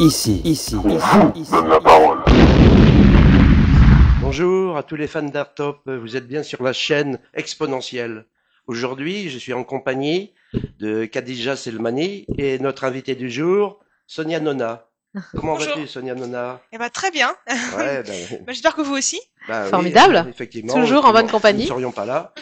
Ici. Donne la parole. Bonjour à tous les fans d'Art Top, vous êtes bien sur la chaîne Exponentielle. Aujourd'hui, je suis en compagnie de Khadija Selmani et notre invitée du jour, Sonia Nona. Comment Bonjour. vas-tu, Sonia Nona? Eh ben très bien. Ouais, J'espère que vous aussi. oui, Formidable. effectivement. Toujours en bonne Nous compagnie. ne serions pas là.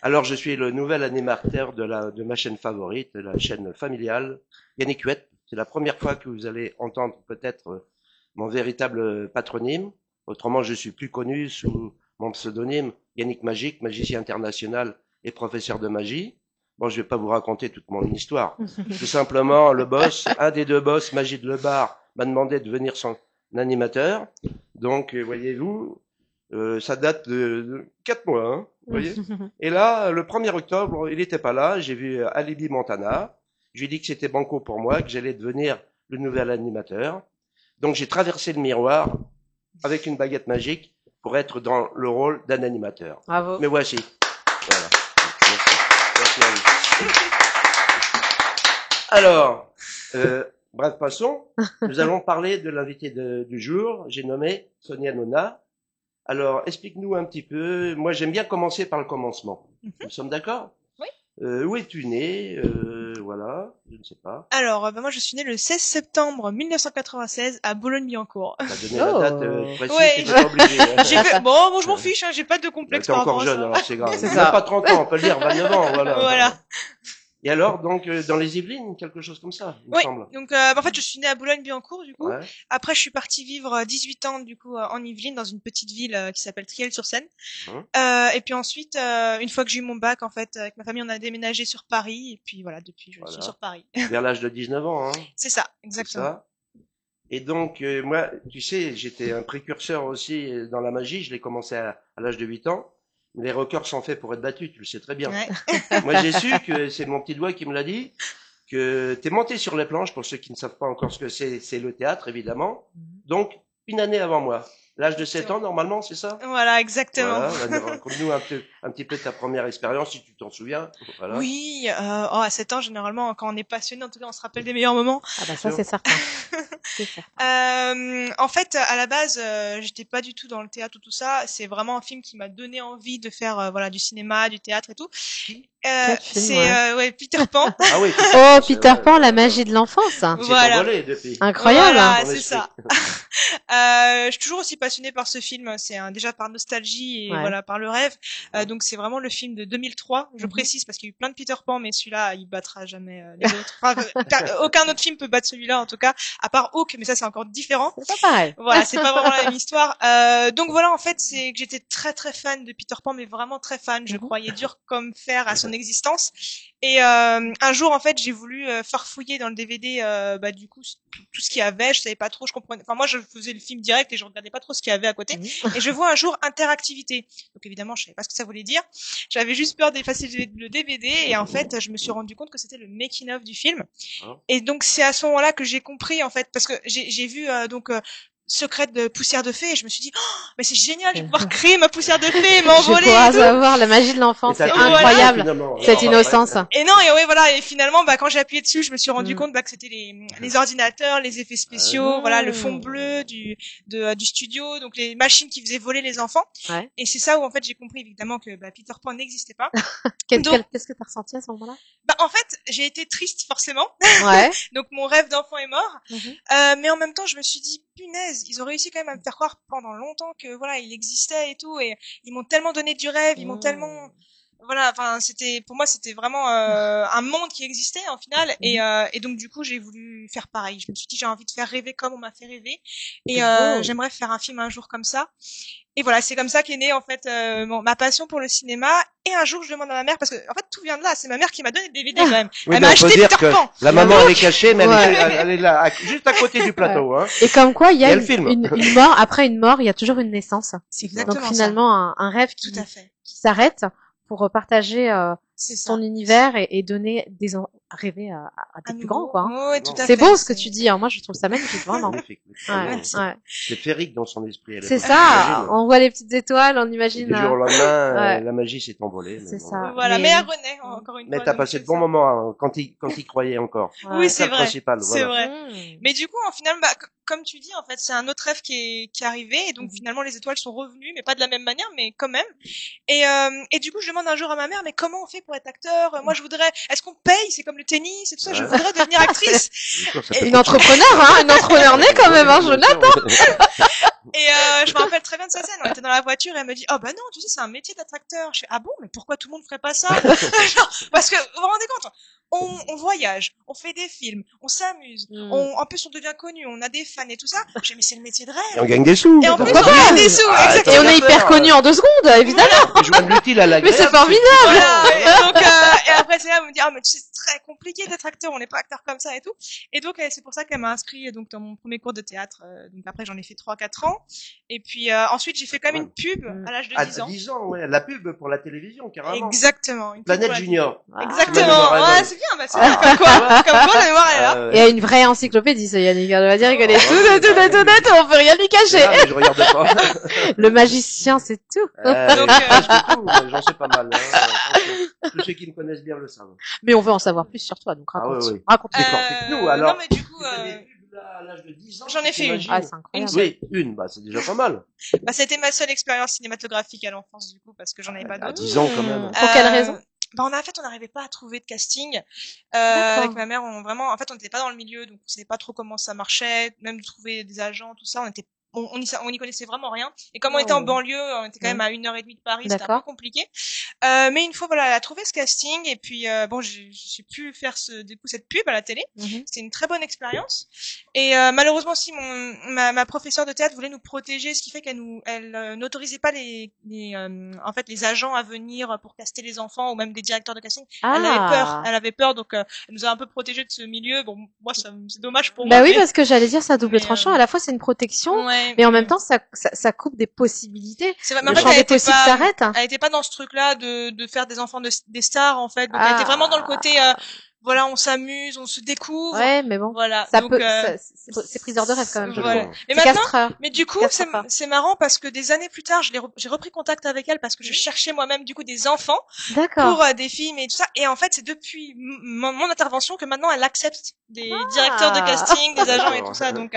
Alors, je suis le nouvel animateur de ma chaîne favorite, la chaîne familiale, Yannick Huette. C'est la première fois que vous allez entendre peut-être mon véritable patronyme. Autrement, je suis plus connu sous mon pseudonyme Yannick Magique, magicien international et professeur de magie. Bon, je vais pas vous raconter toute mon histoire. Tout simplement, le boss, un des deux boss, Magie de Lebar, m'a demandé de devenir son animateur. Donc, voyez-vous, ça date de 4 mois, hein, vous voyez. Et là, le 1er octobre, il était pas là. J'ai vu Alibi Montana. Je lui ai dit que c'était banco pour moi, que j'allais devenir le nouvel animateur. Donc, j'ai traversé le miroir avec une baguette magique pour être dans le rôle d'un animateur. Bravo. Mais voici. Voilà. Merci à vous. Alors, bref, passons. Nous allons parler de l'invité du jour. J'ai nommé Sonia Nona. Alors, explique-nous un petit peu. Moi, j'aime bien commencer par le commencement. Nous sommes d'accord? Oui. Où es-tu né? Voilà, je ne sais pas. Alors, moi je suis née le 16 septembre 1996 à Boulogne-Billancourt. T'as donné la date précise, Ouais, t'es pas obligé. Hein. Bon, je m'en fiche, hein, j'ai pas de complexe T'es par encore rapport à jeune, ça. alors c'est grave. C'est Il ça. n'a pas 30 ans, on peut le dire, 29 ans, voilà. Voilà. Et alors, donc, dans les Yvelines, quelque chose comme ça, il me Oui. semble. Donc, en fait, je suis née à Boulogne-Billancourt, du coup. Ouais. Après, je suis partie vivre 18 ans, du coup, en Yvelines, dans une petite ville qui s'appelle Triel-sur-Seine. Et puis ensuite, une fois que j'ai eu mon bac, en fait, avec ma famille, on a déménagé sur Paris. Et puis voilà, depuis, je suis sur Paris. Vers l'âge de 19 ans, hein. C'est ça, C'est exactement. ça. Et donc, moi, tu sais, j'étais un précurseur aussi dans la magie. Je l'ai commencé à l'âge de 8 ans. Les records sont faits pour être battus, tu le sais très bien. Ouais. Moi, j'ai su que c'est mon petit doigt qui me l'a dit, que t'es monté sur les planches, pour ceux qui ne savent pas encore ce que c'est le théâtre, évidemment. Donc, une année avant moi. L'âge de 7 ans, normalement, c'est ça? Voilà, exactement. Voilà, raconte-nous un petit peu ta première expérience, si tu t'en souviens. Voilà. Oui, à 7 ans, généralement, quand on est passionné, en tout cas, on se rappelle des meilleurs moments. Ah bah ça c'est certain. C'est certain. En fait, à la base, j'étais pas du tout dans le théâtre ou tout ça. C'est vraiment un film qui m'a donné envie de faire, voilà, du cinéma, du théâtre et tout. Quel film, C'est ouais. Peter Pan. Ah oui. Oh, Peter Pan, la magie de l'enfance. C'est Voilà. envolé depuis. Incroyable. Voilà, Ton c'est esprit. ça. Je suis toujours aussi passionnée par ce film. C'est déjà par nostalgie et Ouais. voilà par le rêve. Donc c'est vraiment le film de 2003. Je précise parce qu'il y a eu plein de Peter Pan, mais celui-là il battra jamais les autres. Enfin, aucun autre film peut battre celui-là en tout cas, à part Hawk, mais ça c'est encore différent. C'est pas pareil. Voilà, c'est pas vraiment la même histoire. Donc voilà, en fait, c'est que j'étais très très fan de Peter Pan, mais vraiment très fan. Je croyais dur comme fer à son existence. Et un jour, en fait, j'ai voulu farfouiller dans le DVD, du coup, tout ce qu'il y avait. Je savais pas trop, je comprenais. Enfin, moi, je faisais le film direct et je regardais pas trop ce qu'il y avait à côté. Et je vois un jour interactivité. Donc évidemment, je savais pas ce que ça voulait dire. J'avais juste peur d'effacer le DVD et en fait, je me suis rendu compte que c'était le making of du film. Oh. Et donc c'est à ce moment-là que j'ai compris en fait, parce que j'ai vu Secret de poussière de fée et je me suis dit mais c'est génial, je vais pouvoir créer ma poussière de fée, Je m'envoler pourrais et tout. savoir la magie de l'enfance. Et C'est t'as fait incroyable. finalement. Cette Alors, innocence. Et non, et ouais, voilà, et finalement, quand j'ai appuyé dessus, je me suis rendu compte, que c'était les ordinateurs, les effets spéciaux, voilà, le fond bleu du studio, donc les machines qui faisaient voler les enfants. Ouais. Et c'est ça où, en fait, j'ai compris, évidemment, que, Peter Pan n'existait pas. Qu'est-ce que t'as ressenti à ce moment-là? En fait, j'ai été triste, forcément. Ouais. Donc, mon rêve d'enfant est mort. Mhm. Mais en même temps, je me suis dit, punaise, ils ont réussi quand même à me faire croire pendant longtemps que, voilà, il existait et tout, et ils m'ont tellement donné du rêve, ils m'ont tellement, voilà, enfin, pour moi, c'était vraiment un monde qui existait en final, et donc du coup, j'ai voulu faire pareil. Je me suis dit, j'ai envie de faire rêver comme on m'a fait rêver, et beau. j'aimerais faire un film un jour comme ça. Et voilà, c'est comme ça qu'est née en fait ma passion pour le cinéma. Et un jour, je demande à ma mère, parce que en fait, tout vient de là. C'est ma mère qui m'a donné le DVD quand même. Oui, Elle mais m'a on peut acheté dire Peter que Pan. la maman, elle est cachée, mais Ouais. elle est là, juste à côté du plateau, hein. Et comme quoi, il y Il y a a le film. une mort, après une mort, il y a toujours une naissance. C'est exactement Donc finalement, un rêve ça. Tout à fait. qui s'arrête pour partager C'est ça. son univers et donner rêver à des plus nouveau. grands, quoi. Hein. Ouais, tout à C'est fait. beau ce que tu dis. Hein. Moi, je trouve ça magnifique, vraiment. Magnifique. Ouais, ouais. C'est féerique dans son esprit. C'est ça. On voit les petites étoiles, on imagine. Du jour au lendemain, ouais. la magie s'est envolée. C'est bon, ça. Voilà, mais elle renaît encore une fois. Mais t'as passé de bons moments hein, quand il croyait encore. Ouais. Oui, c'est le vrai. principal. C'est Voilà. vrai. Mais du coup, en final, comme tu dis, en fait, c'est un autre rêve qui est arrivé, et donc finalement les étoiles sont revenues, mais pas de la même manière, mais quand même. Et du coup, je demande un jour à ma mère, mais comment on fait pour être acteur? Moi, je voudrais. Est-ce qu'on paye? C'est comme le tennis et tout ça. Je voudrais devenir actrice. Une entrepreneur, hein, une entrepreneur née quand même, hein, je l'attends. Et je me rappelle très bien de sa scène. On était dans la voiture et elle me dit, oh bah non, tu sais, c'est un métier d'être acteur. Je fais, ah bon, mais pourquoi tout le monde ferait pas ça? Genre, parce que vous vous rendez compte, on voyage, on fait des films, on s'amuse, en plus on devient connu, on a des fans et tout ça. Je dis, mais c'est le métier de rêve. Et on gagne des sous. Et en plus on gagne des sous, exactement. Et on est hyper connu en 2 secondes, évidemment. Tu joins de l'utile à l'agréable. Mais c'est formidable. Voilà. Et donc, et après c'est là, elle me dit, ah mais tu sais, c'est très compliqué d'être acteur, on n'est pas acteur comme ça et tout. Et donc c'est pour ça qu'elle m'a inscrit donc dans mon premier cours de théâtre. Donc après j'en ai fait 3-4 ans. Et puis ensuite j'ai fait quand même une pub à l'âge de 10 ans. 10 ans, ouais, la pub pour la télévision carrément. Exactement. Une pub Planète pour la Junior. Exactement. Ouais, c'est bien, bah c'est bien. Comme quoi la mémoire est là. Et une vraie encyclopédie, ce Yannick. On va dire qu'il est tout, on peut rien lui cacher. Ah, mais je regarde pas. Le magicien, c'est tout. Donc, j'en sais pas mal. Hein. Tous ceux qui me connaissent bien le savent. Mais on veut en savoir plus sur toi, donc raconte. Ah, oui. Raconte. Décortique-nous, alors. Non, mais du coup, à l'âge de 10 ans, j'en ai fait une. Ah, c'est incroyable. Oui, une, bah, c'est déjà pas mal. Bah, c'était ma seule expérience cinématographique à l'enfance, du coup, parce que j'en avais pas À d'autres. 10 ans, quand même. Pour quelle raison? Bah, on n'arrivait pas à trouver de casting. Avec ma mère, en fait, on n'était pas dans le milieu, donc on savait pas trop comment ça marchait, même de trouver des agents, tout ça, on y connaissait vraiment rien. Et comme on était en banlieue, on était quand même à 1h30 de Paris, c'était un peu compliqué. Mais une fois, voilà, elle a trouvé ce casting, et puis, bon, j'ai pu faire cette pub à la télé. C'était une très bonne expérience. Et, malheureusement aussi, ma professeure de théâtre voulait nous protéger, ce qui fait qu'elle n'autorisait pas les agents à venir pour caster les enfants, ou même des directeurs de casting. Elle avait peur, donc, elle nous a un peu protégés de ce milieu. Bon, moi, c'est dommage pour moi. Bah oui, parce que j'allais dire, c'est un double tranchant. À la fois, c'est une protection. Ouais. Mais en même temps, ça coupe des possibilités. C'est vrai, mais le en fait, champ des possibles s'arrête. Elle était pas dans ce truc-là de faire des enfants des stars, en fait. Donc, elle était vraiment dans le côté, voilà, on s'amuse, on se découvre. Ouais, mais bon. Voilà. Ça donc, peut, c'est priseur de rêve quand même. Voilà. Mais mais du coup, c'est marrant parce que des années plus tard, j'ai repris contact avec elle parce que je cherchais moi-même, du coup, des enfants. D'accord. Pour des films et tout ça. Et en fait, c'est depuis mon intervention que maintenant elle accepte des directeurs de casting, des agents et tout ça. Donc,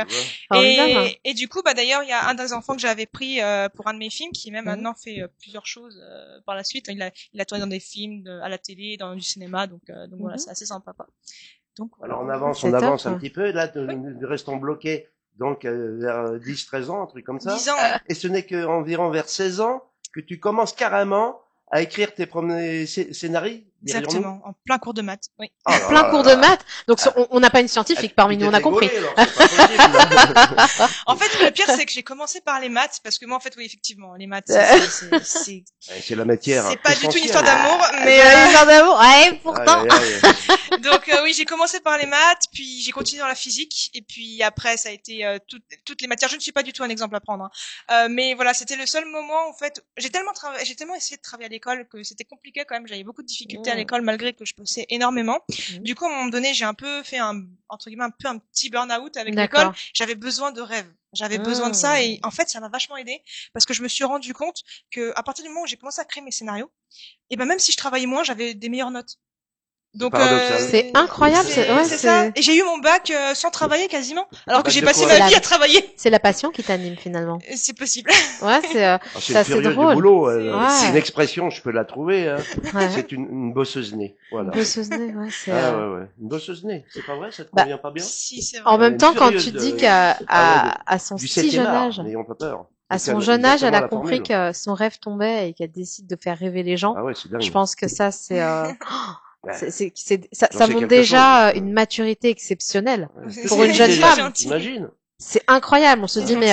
et du coup, bah, d'ailleurs, il y a un des enfants que j'avais pris, pour un de mes films qui même maintenant fait plusieurs choses, par la suite. Il a tourné dans des films, à la télé, dans du cinéma. Donc voilà, c'est assez sympa. Donc, voilà. Alors on avance un petit peu, là, nous restons bloqués, donc, vers 10-13 ans, un truc comme ça. 10 ans. Et ce n'est qu'environ vers 16 ans que tu commences carrément à écrire tes premiers scénarios. Exactement. En plein cours de maths. Oui. Oh plein cours de maths. Donc, on n'a pas une scientifique parmi nous, on a compris. En fait, le pire, c'est que j'ai commencé par les maths, parce que moi, en fait, oui, effectivement, les maths, c'est la matière. C'est pas du tout une histoire d'amour, mais, une histoire d'amour. Ouais, pourtant. Donc, oui, j'ai commencé par les maths, puis j'ai continué dans la physique, et puis après, ça a été, toutes les matières. Je ne suis pas du tout un exemple à prendre, hein. Mais voilà, c'était le seul moment, en fait, j'ai tellement essayé de travailler à l'école que c'était compliqué quand même, j'avais beaucoup de difficultés à l'école malgré que je bossais énormément. Du coup, à un moment donné, j'ai un peu fait entre guillemets, un petit burn-out avec l'école. J'avais besoin de rêve. J'avais besoin de ça, et en fait, ça m'a vachement aidé parce que je me suis rendu compte que à partir du moment où j'ai commencé à créer mes scénarios, et ben même si je travaillais moins, j'avais des meilleures notes. Donc c'est incroyable, c'est ça. Et j'ai eu mon bac sans travailler quasiment, alors que j'ai passé ma vie à travailler. C'est la passion qui t'anime finalement. C'est possible. Ouais, c'est assez drôle. Du boulot, c'est une expression, je peux la trouver. Hein. Ouais. C'est une bosseuse née. Voilà. Bosseuse née, ouais, c'est. ouais. Une bosseuse née, c'est pas vrai, ça te convient pas bien? Si, c'est vrai. En même temps, quand tu dis qu'à son si jeune âge. N'ayons pas peur. À son jeune âge, elle a compris que son rêve tombait et qu'elle décide de faire rêver les gens. Ah ouais, c'est dingue. Je pense que ça, c'est. Ça montre déjà une maturité exceptionnelle pour une jeune femme. T'imagines? C'est incroyable. On se dit mais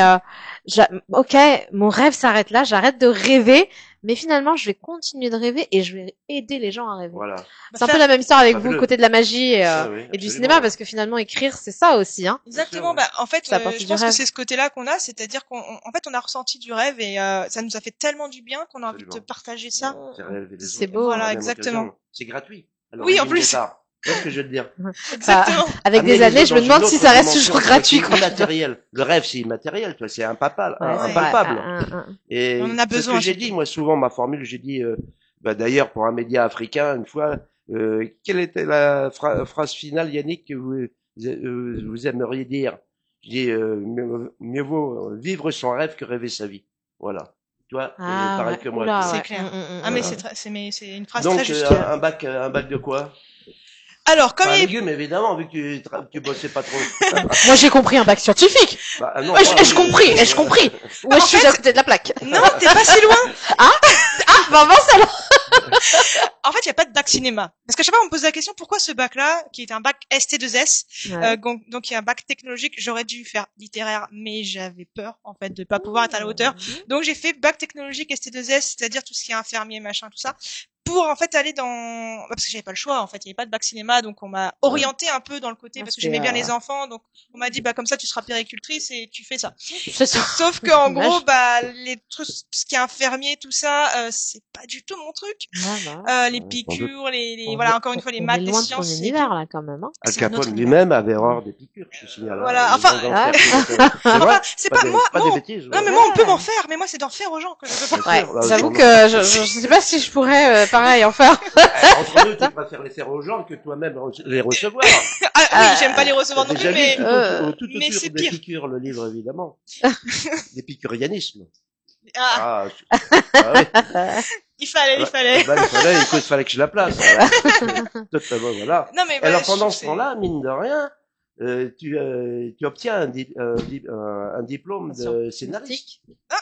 ok, mon rêve s'arrête là, j'arrête de rêver, mais finalement je vais continuer de rêver et je vais aider les gens à rêver. Voilà. C'est un peu la même histoire avec vous, le côté de la magie et du cinéma, parce que finalement écrire c'est ça aussi, hein. Exactement. Bah en fait, je pense que c'est ce côté-là qu'on a, c'est-à-dire qu'on on a ressenti du rêve et ça nous a fait tellement du bien qu'on a envie de partager ça. C'est beau. Voilà, exactement. C'est gratuit. Oui, en plus. Tu vois ce que je veux te dire? Exactement. Avec des Amener les années, autres je me dans demande une si autre ça reste dimension, toujours gratuit, c'est quoi. immatériel. Le rêve, c'est immatériel, toi, c'est impalpable. Ouais, c'est Impalpable. vrai. Et On en a c'est ce besoin, que j'ai surtout. dit, moi, souvent, ma formule, j'ai dit, d'ailleurs, pour un média africain, une fois, quelle était la phrase finale, Yannick, que vous aimeriez dire? Je dis, mieux vaut vivre son rêve que rêver sa vie. Voilà. Tu vois, Ah, pareil ouais. que moi. Oula, tu vois. C'est ouais. clair. Ah, Voilà. mais c'est une phrase Donc, très juste. un bac de quoi? Alors, comme Enfin, il est... légumes, évidemment, vu que tu bossais pas trop. Moi, j'ai compris un bac scientifique. Bah, non, Ouais, pas, je compris, je compris. Ouais, En je suis fait- à côté de la plaque. Non, t'es pas si loin. Ah, bah, avance alors. En fait, il n'y a pas de bac cinéma. Parce qu'à chaque fois, on me pose la question, pourquoi ce bac-là, qui est un bac ST2S, donc il y a un bac technologique, j'aurais dû faire littéraire, mais j'avais peur, en fait, de pas pouvoir être à la hauteur. Donc j'ai fait bac technologique ST2S, c'est-à-dire tout ce qui est infirmier, machin, tout ça, pour en fait aller dans... Parce que j'avais pas le choix, en fait, il n'y avait pas de bac cinéma, donc on m'a orienté un peu dans le côté, Ah, parce que c'est, j'aimais bien les enfants, donc on m'a dit, bah comme ça, tu seras péricultrice et tu fais ça. C'est ça. Sauf que en Dommage. gros, bah les trucs, tout ce qui est infirmier, tout ça, c'est pas du tout mon truc. Ouais, bah. Les sans piqûres, les On voilà, est- encore une fois, les on maths, est les loin de ton sciences, et univers, tout. là, quand même, hein. Al C'est un autre Capone univers. lui-même avait horreur des piqûres, je te signale. Voilà, Les enfin, gens d'en faire, c'est Enfin, vrai. c'est pas des, moi, pas moi, des bêtises. non mais ouais. moi on peut m'en faire, mais moi c'est d'en faire aux gens que je veux pas. Bien Ouais, sûr, là, j'avoue sûrement. que je sais pas si je pourrais, pareil, en faire. Entre nous, tu préfères les faire aux gens que toi-même les recevoir. Ah oui, j'aime pas les recevoir T'as non déjà plus, lu mais tout mais autour c'est des pire. piqûres, le livre, évidemment. L'épicurianisme. Ah, Oui. il fallait. Il fallait que je la place. Totalement, voilà. Non mais Alors je pendant trouve ce c'est- temps-là, mine de rien, tu obtiens un diplôme de scénariste.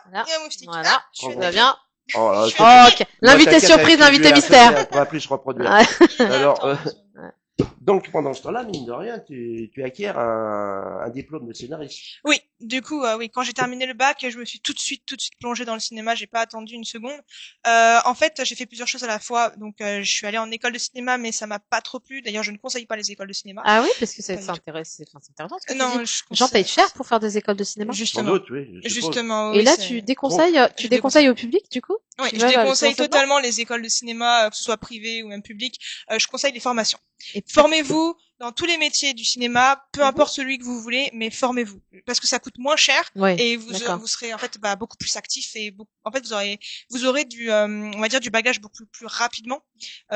Voilà. Il y a un moustique. Voilà. Ah, je suis Bravo. Tout va attaquée. bien. Oh, là, Je suis je- attaquée. Ok. L'invité T'inquiète, surprise, avec l'invité la mystère. feuille, on va plus se reproduire. Ouais. Il y a Alors, un temps. donc pendant ce temps-là, mine de rien, tu acquiers un diplôme de scénariste. Oui, du coup, oui, quand j'ai terminé le bac, je me suis tout de suite plongée dans le cinéma. J'ai pas attendu une seconde. En fait, j'ai fait plusieurs choses à la fois. Donc, je suis allée en école de cinéma, mais ça m'a pas trop plu. D'ailleurs, je ne conseille pas les écoles de cinéma. Ah oui, parce que Pas du tout. c'est intéressant ce que tu Non, dis. je Les gens conseille- payent cher pour faire des écoles de cinéma. Sans Justement, doute, oui. je suppose. justement. Et Oui, là, c'est- tu déconseilles, Je au public, du coup? Oui, Tu je vas déconseille lancer dedans totalement les écoles de cinéma, que ce soit privées ou même publiques. Je conseille les formations. Et Formez-vous dans tous les métiers du cinéma, peu Mhm. importe celui que vous voulez, mais formez-vous parce que ça coûte moins cher Ouais, et d'accord. vous serez en fait beaucoup plus actif et en fait vous aurez du on va dire du bagage beaucoup plus rapidement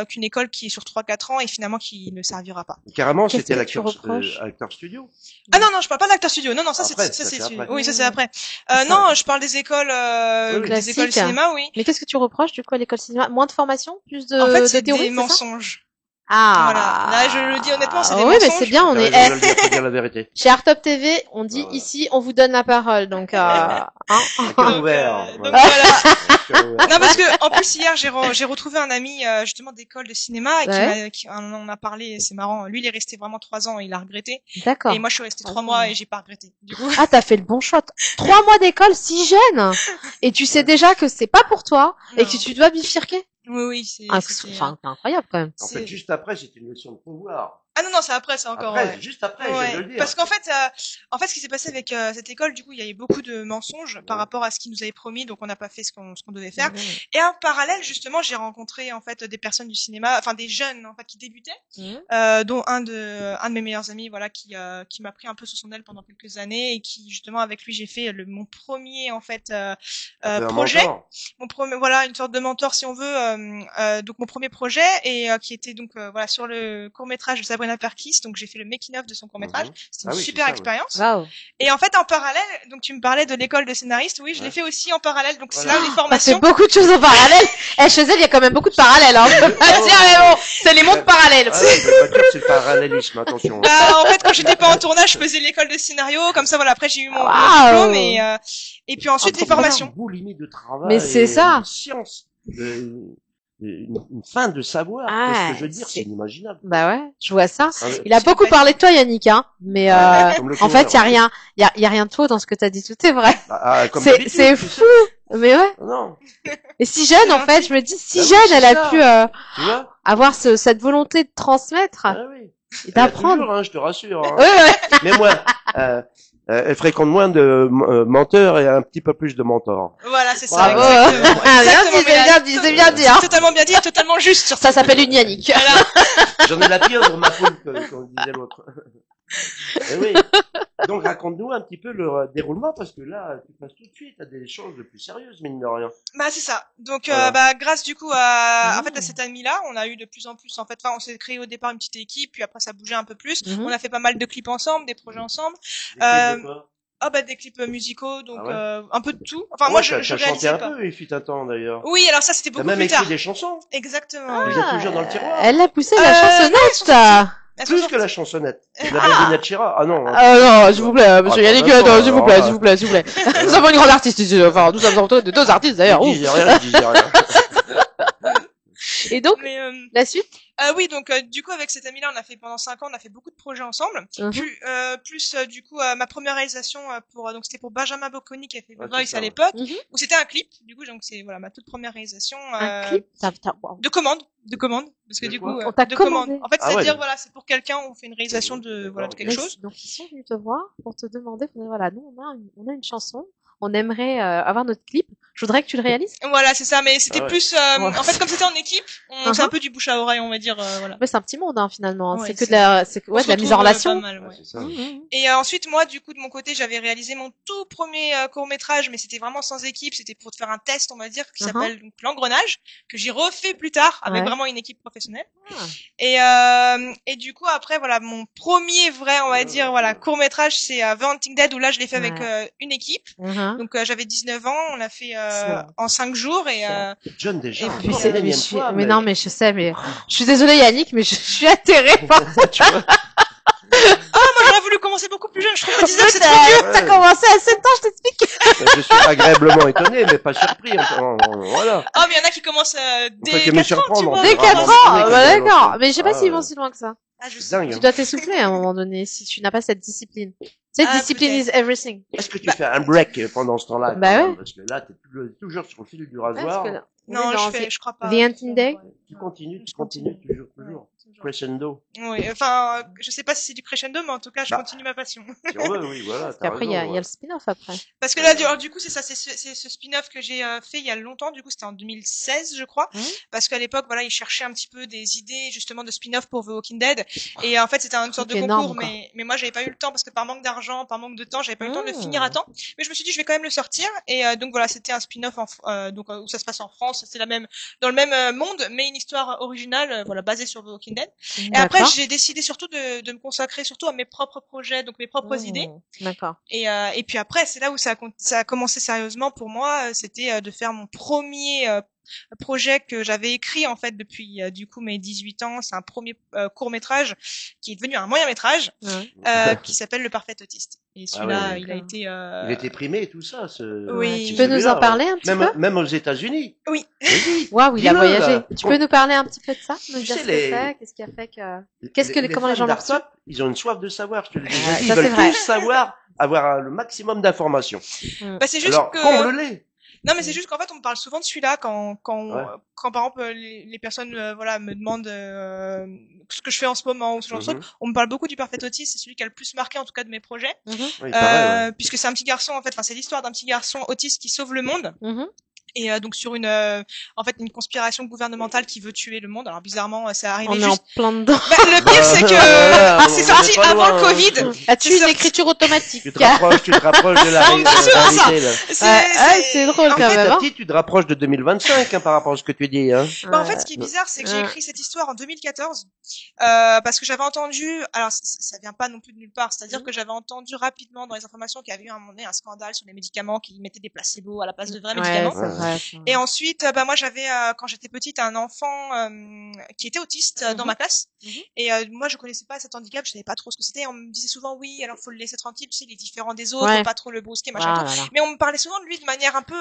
qu'une école qui est sur 3-4 ans et finalement qui ne servira pas. Carrément, Qu'est-ce c'était que tu reproches acteur studio. Ah non je parle pas d'acteur studio. Non ça Après, c'est ça, c'est après. oui ça c'est après. Ça. Non, je parle des écoles Oui, oui. des écoles de Classique. cinéma, oui. Mais qu'est-ce que tu reproches, du coup, à l'école de cinéma? Moins de formation? Plus de, En fait, de c'est théorie, des c'est ça? mensonges. Ah. Voilà. Là, je le dis honnêtement, c'est des oui, mais mensonges. c'est bien, on T'as est, raison de le dire, faut dire la vérité. chez Artop TV, on dit Voilà. ici, on vous donne la parole, donc, hein. Un cœur ouvert. Donc voilà. voilà. Un cœur ouvert. Non parce que en plus hier j'ai retrouvé un ami justement d'école de cinéma et Ouais. qui on a parlé, c'est marrant. Lui il est resté vraiment 3 ans, il a regretté. D'accord. Et moi je suis restée 3 3 mois ans. et j'ai pas regretté. Du coup. Ah, t'as fait le bon shot. 3 mois d'école, si jeune. Et tu sais déjà que c'est pas pour toi et Non. que tu dois bifurquer. Oui c'est. Ah, c'était, enfin, c'est incroyable, quand même. En c'est- fait, juste après, c'est une leçon de pouvoir. Ah non c'est après c'est encore. Après, ouais. juste après, je Ouais, viens de le dire. parce qu'en fait, ce qui s'est passé avec cette école, du coup, il y avait beaucoup de mensonges par rapport à ce qu'ils nous avaient promis, donc on n'a pas fait ce qu'on devait faire. Et en parallèle, justement, j'ai rencontré en fait des personnes du cinéma, enfin des jeunes en fait qui débutaient, dont un de mes meilleurs amis, voilà, qui m'a pris un peu sous son aile pendant quelques années et qui justement avec lui j'ai fait mon premier en fait Un peu un projet, mentor. mon premier voilà une sorte de mentor si on veut, donc mon premier projet et qui était donc voilà sur le court métrage de Sabrina Perkis, donc j'ai fait le making of de son court métrage. Mhm. C'était Ah une oui, super c'est ça, expérience. Waouh. Et en fait, en parallèle, donc tu me parlais de l'école de scénariste, oui, je l'ai Ouais. fait aussi en parallèle. Donc c'est Voilà. là où les T'as fait formations. beaucoup de choses en parallèle. Chez elle, il y a quand même beaucoup de parallèles, hein. Je peux pas dire, mais bon, c'est les mondes parallèles. Ah ouais, je vais pas dire que c'est le parallélisme, attention. En fait, quand j'étais pas en tournage, je faisais l'école de scénario, comme ça, voilà. Après, j'ai eu mon Waouh. diplôme et puis ensuite les formations. Boulimie de travail. Mais c'est ça. Une science. Une fin de savoir. Ah, Qu'est-ce que je veux dire? c'est- C'est inimaginable. Bah ouais, je vois ça. Ah ouais. Il a Je beaucoup sais pas. parlé de toi, Yannick, hein. Mais, Comme le en fait, coureur. il y a rien de faux dans ce que t'as dit, tout est vrai. Comme C'est d'habitude, tu fou. sais. Mais ouais. Non, Et si jeune, en C'est fait, je me dis, si Ah oui, jeune, c'est elle a ça. pu tu vois? avoir cette volonté de transmettre Ah oui. et Elle a d'apprendre. toujours, hein, je te rassure. Hein. Ouais, ouais. Mais moi, Elle fréquente moins de menteurs et un petit peu plus de mentors. Voilà, c'est ça. Bravo. Exactement. Bien dit, c'est bien dit, hein. Totalement bien dit, et totalement juste. Ça s'appelle une Yannick. Voilà. J'en ai la pire dans ma poule, comme disait l'autre. Eh oui. Donc raconte-nous un petit peu le déroulement, parce que là, tu passes tout de suite à des choses de plus sérieuses, mine de rien. Bah c'est ça. Donc Voilà. grâce du coup à en fait à cette amie-là, on a eu de plus en plus en fait. Enfin, on s'est créé au départ une petite équipe, puis après ça bougeait un peu plus. On a fait pas mal de clips ensemble, des projets ensemble. Des clips musicaux, donc un peu de tout. Enfin moi je t'as chanté réalisais un pas. peu, il fut un temps d'ailleurs. Oui, alors ça c'était T'as beaucoup même plus écrit tard. des chansons. Exactement. Vous êtes toujours dans le tiroir. Elle a poussé la non, chansonnette. Plus que la chansonnette. La bobinette Chira. Ah non. Non, s'il vous plaît, monsieur Ah, Yannick, pas non, d'accord, s'il vous plaît, s'il vous plaît, s'il vous plaît. Nous sommes une grande artiste ici, enfin, nous sommes entourés de deux artistes d'ailleurs. Je disais rien, je disais rien. Et donc, Mais la suite? oui, donc du coup avec cette amie-là, on a fait pendant 5 ans, on a fait beaucoup de projets ensemble. Plus du coup ma première réalisation pour donc c'était pour Benjamin Bocconi qui a fait The Voice à l'époque, où c'était un clip. Du coup donc c'est voilà ma toute première réalisation. Un clip? Wow. De commande, parce que De du quoi coup On t'a de commandé. commande. En fait Ah c'est ouais. dire voilà c'est pour quelqu'un, on fait une réalisation de voilà de quelque chose. Donc, ils sont venus te voir pour te demander, voilà, nous, on a une chanson, on aimerait avoir notre clip. Je voudrais que tu le réalises. Voilà c'est ça, mais c'était Ah ouais. plus en fait comme c'était en équipe, c'est un peu du bouche à oreille on va dire voilà. Mais c'est un petit monde, hein, finalement. Ouais, c'est que de la, On se de la mise en retrouve, relation. pas mal, ouais. Ouais, c'est ça. Et ensuite, moi, du coup, de mon côté, j'avais réalisé mon tout premier court-métrage, mais c'était vraiment sans équipe, c'était pour faire un test, on va dire, qui s'appelle donc L'Engrenage, que j'ai refait plus tard avec vraiment une équipe professionnelle. Et du coup, après, voilà, mon premier vrai, on va dire, voilà, court-métrage, c'est The Hunting Dead, où là, je l'ai fait avec une équipe. Donc, j'avais 19 ans, on l'a fait en 5 jours, et Jeune déjà. Et puis encore c'est, une énième fois, mais non, mais je sais, mais je suis désolée Yannick, mais je suis atterrée par ça. Tu vois. moi, j'aurais voulu commencer beaucoup plus jeune, je trouve que 19, c'est trop vieux. T'as commencé à 7 ans, je t'explique. Je suis agréablement étonné, mais pas surpris. Voilà. Oh, mais il y en a qui commencent dès que me 4 ans, tu surprendre, vois. Dès Vraiment, 4 c'est ans, dingue, bah comme d'accord. ça. Mais je sais pas Ah, s'ils vont ouais. si loin que ça. Ah, je sais. Dingue. Tu dois t'essouffler à un moment donné si tu n'as pas cette discipline. Cette discipline is everything. Est-ce que tu fais un break pendant ce temps-là? Bah quand ouais. même, parce que là, t'es toujours sur le fil du Parce rasoir. que là- Non, c'est- je crois pas. The Hunting Day. Tu continues, toujours. Crescendo. Oui, enfin, je sais pas si c'est du crescendo, mais en tout cas, je Bah. continue ma passion. Si on veut, oui, voilà. Parce t'as qu'après, il y a raison, le spin-off après. Parce que là, du coup, c'est ça, c'est ce spin-off que j'ai fait il y a longtemps. Du coup, c'était en 2016, je crois. Parce qu'à l'époque, voilà, ils cherchaient un petit peu des idées, justement, de spin-off pour The Walking Dead. Et en fait, c'était une sorte de Truc concours, énorme, quoi. mais moi, j'avais pas eu le temps parce que par manque d'argent, par manque de temps, j'avais pas eu le temps de le finir à temps. Mais je me suis dit, je vais quand même le sortir. Et donc voilà, c'était un spin-off donc où ça se passe en France. C'est dans le même monde, mais une histoire originale, voilà, basée sur The Walking Dead. Et après, j'ai décidé surtout de me consacrer surtout à mes propres projets, donc mes propres idées. D'accord. Et puis après, c'est là où ça a commencé sérieusement pour moi. C'était de faire mon premier projet que j'avais écrit en fait depuis du coup mes 18 ans. C'est un premier court-métrage qui est devenu un moyen-métrage qui s'appelle Le Parfait Autiste. Et celui-là, ouais, il a été Il était primé et tout ça. Oui. Tu peux nous en parler un petit peu? Même aux États-Unis. Oui. Vas-y. Waouh, il a Dis-le, voyagé. là. Tu peux nous parler un petit peu de ça? Nous Tu dire sais, ce que c'est? Qu'est-ce qui a fait que... comment les gens fans l'ont reçu? d'Art Pop, ils ont une soif de savoir. Je te l'ai déjà Ouais, dit. ça, Ils veulent c'est vrai. tous savoir, avoir le maximum d'informations. Bah, c'est juste Alors, que comble-les. non, mais c'est juste qu'en fait, on me parle souvent de celui-là quand par exemple les personnes voilà me demandent ce que je fais en ce moment ou ce genre de choses. On me parle beaucoup du Parfait Autiste, c'est celui qui a le plus marqué en tout cas de mes projets. Oui, pareil, Puisque c'est un petit garçon en fait, enfin c'est l'histoire d'un petit garçon autiste qui sauve le monde. Et donc sur une conspiration gouvernementale qui veut tuer le monde. Alors bizarrement, ça arrive On est juste. en plein dedans. Bah, le pire c'est que c'est sorti avant le Covid. As-tu une écriture automatique? Tu te rapproches de la On me dit souvent ça. réalité, là. C'est drôle quand même. Petit à Hein. petit, tu te rapproches de 2025 par rapport à ce que tu dis. Hein. Bah, en fait, ce qui est bizarre, c'est que j'ai écrit cette histoire en 2014 parce que j'avais entendu. Alors, ça vient pas non plus de nulle part. C'est-à-dire que j'avais entendu rapidement dans les informations qu'il y avait eu à un moment donné un scandale sur les médicaments qui mettaient des placebos à la place de vrais médicaments. Vrai. Et ensuite, moi, j'avais quand j'étais petite un enfant qui était autiste dans ma classe. Et moi, je connaissais pas cet handicap. Je savais pas trop ce que c'était. On me disait souvent oui, alors faut le laisser tranquille. Tu sais, il est différent des autres, faut pas trop le brusquer, machin. Mais on me parlait souvent de lui de manière un peu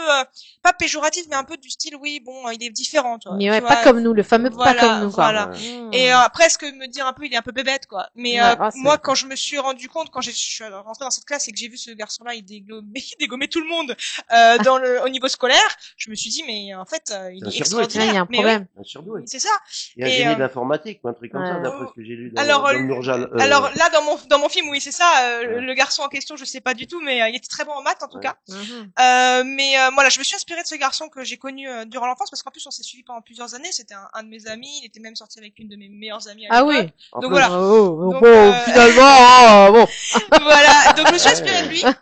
pas péjorative, mais un peu du style oui, bon, il est différent. Toi, mais ouais, tu pas vois. comme nous, le fameux Voilà, pas comme nous. Quoi. Voilà. Et après, ce que me dire un peu, il est un peu bébête, quoi. Mais moi, quand je me suis rendu compte, quand je suis rentrée dans cette classe et que j'ai vu ce garçon-là, il dégommait tout le monde au niveau scolaire, je me suis dit, mais en fait, il C'est un est surdoué, extraordinaire. il y a un Mais oui, problème. Un surdoué. c'est ça. Il y a un Et, génie de l'informatique, ou un truc comme ça, Ouais. d'après ce que j'ai lu dans, Alors, dans Nurjal. alors là, dans mon film, oui, c'est ça. Ouais. Le garçon en question, je sais pas du tout, mais il était très bon en maths en tout Ouais. cas. Mhm. Mais voilà, je me suis inspirée de ce garçon que j'ai connu durant l'enfance parce qu'en plus on s'est suivi pendant plusieurs années. C'était un de mes amis. Il était même sorti avec une de mes meilleures amies à Ah l'époque. oui. En Donc plus, voilà. Oh, Donc, bon, finalement, bon. Voilà. Donc je me suis inspirée de lui. Ouais.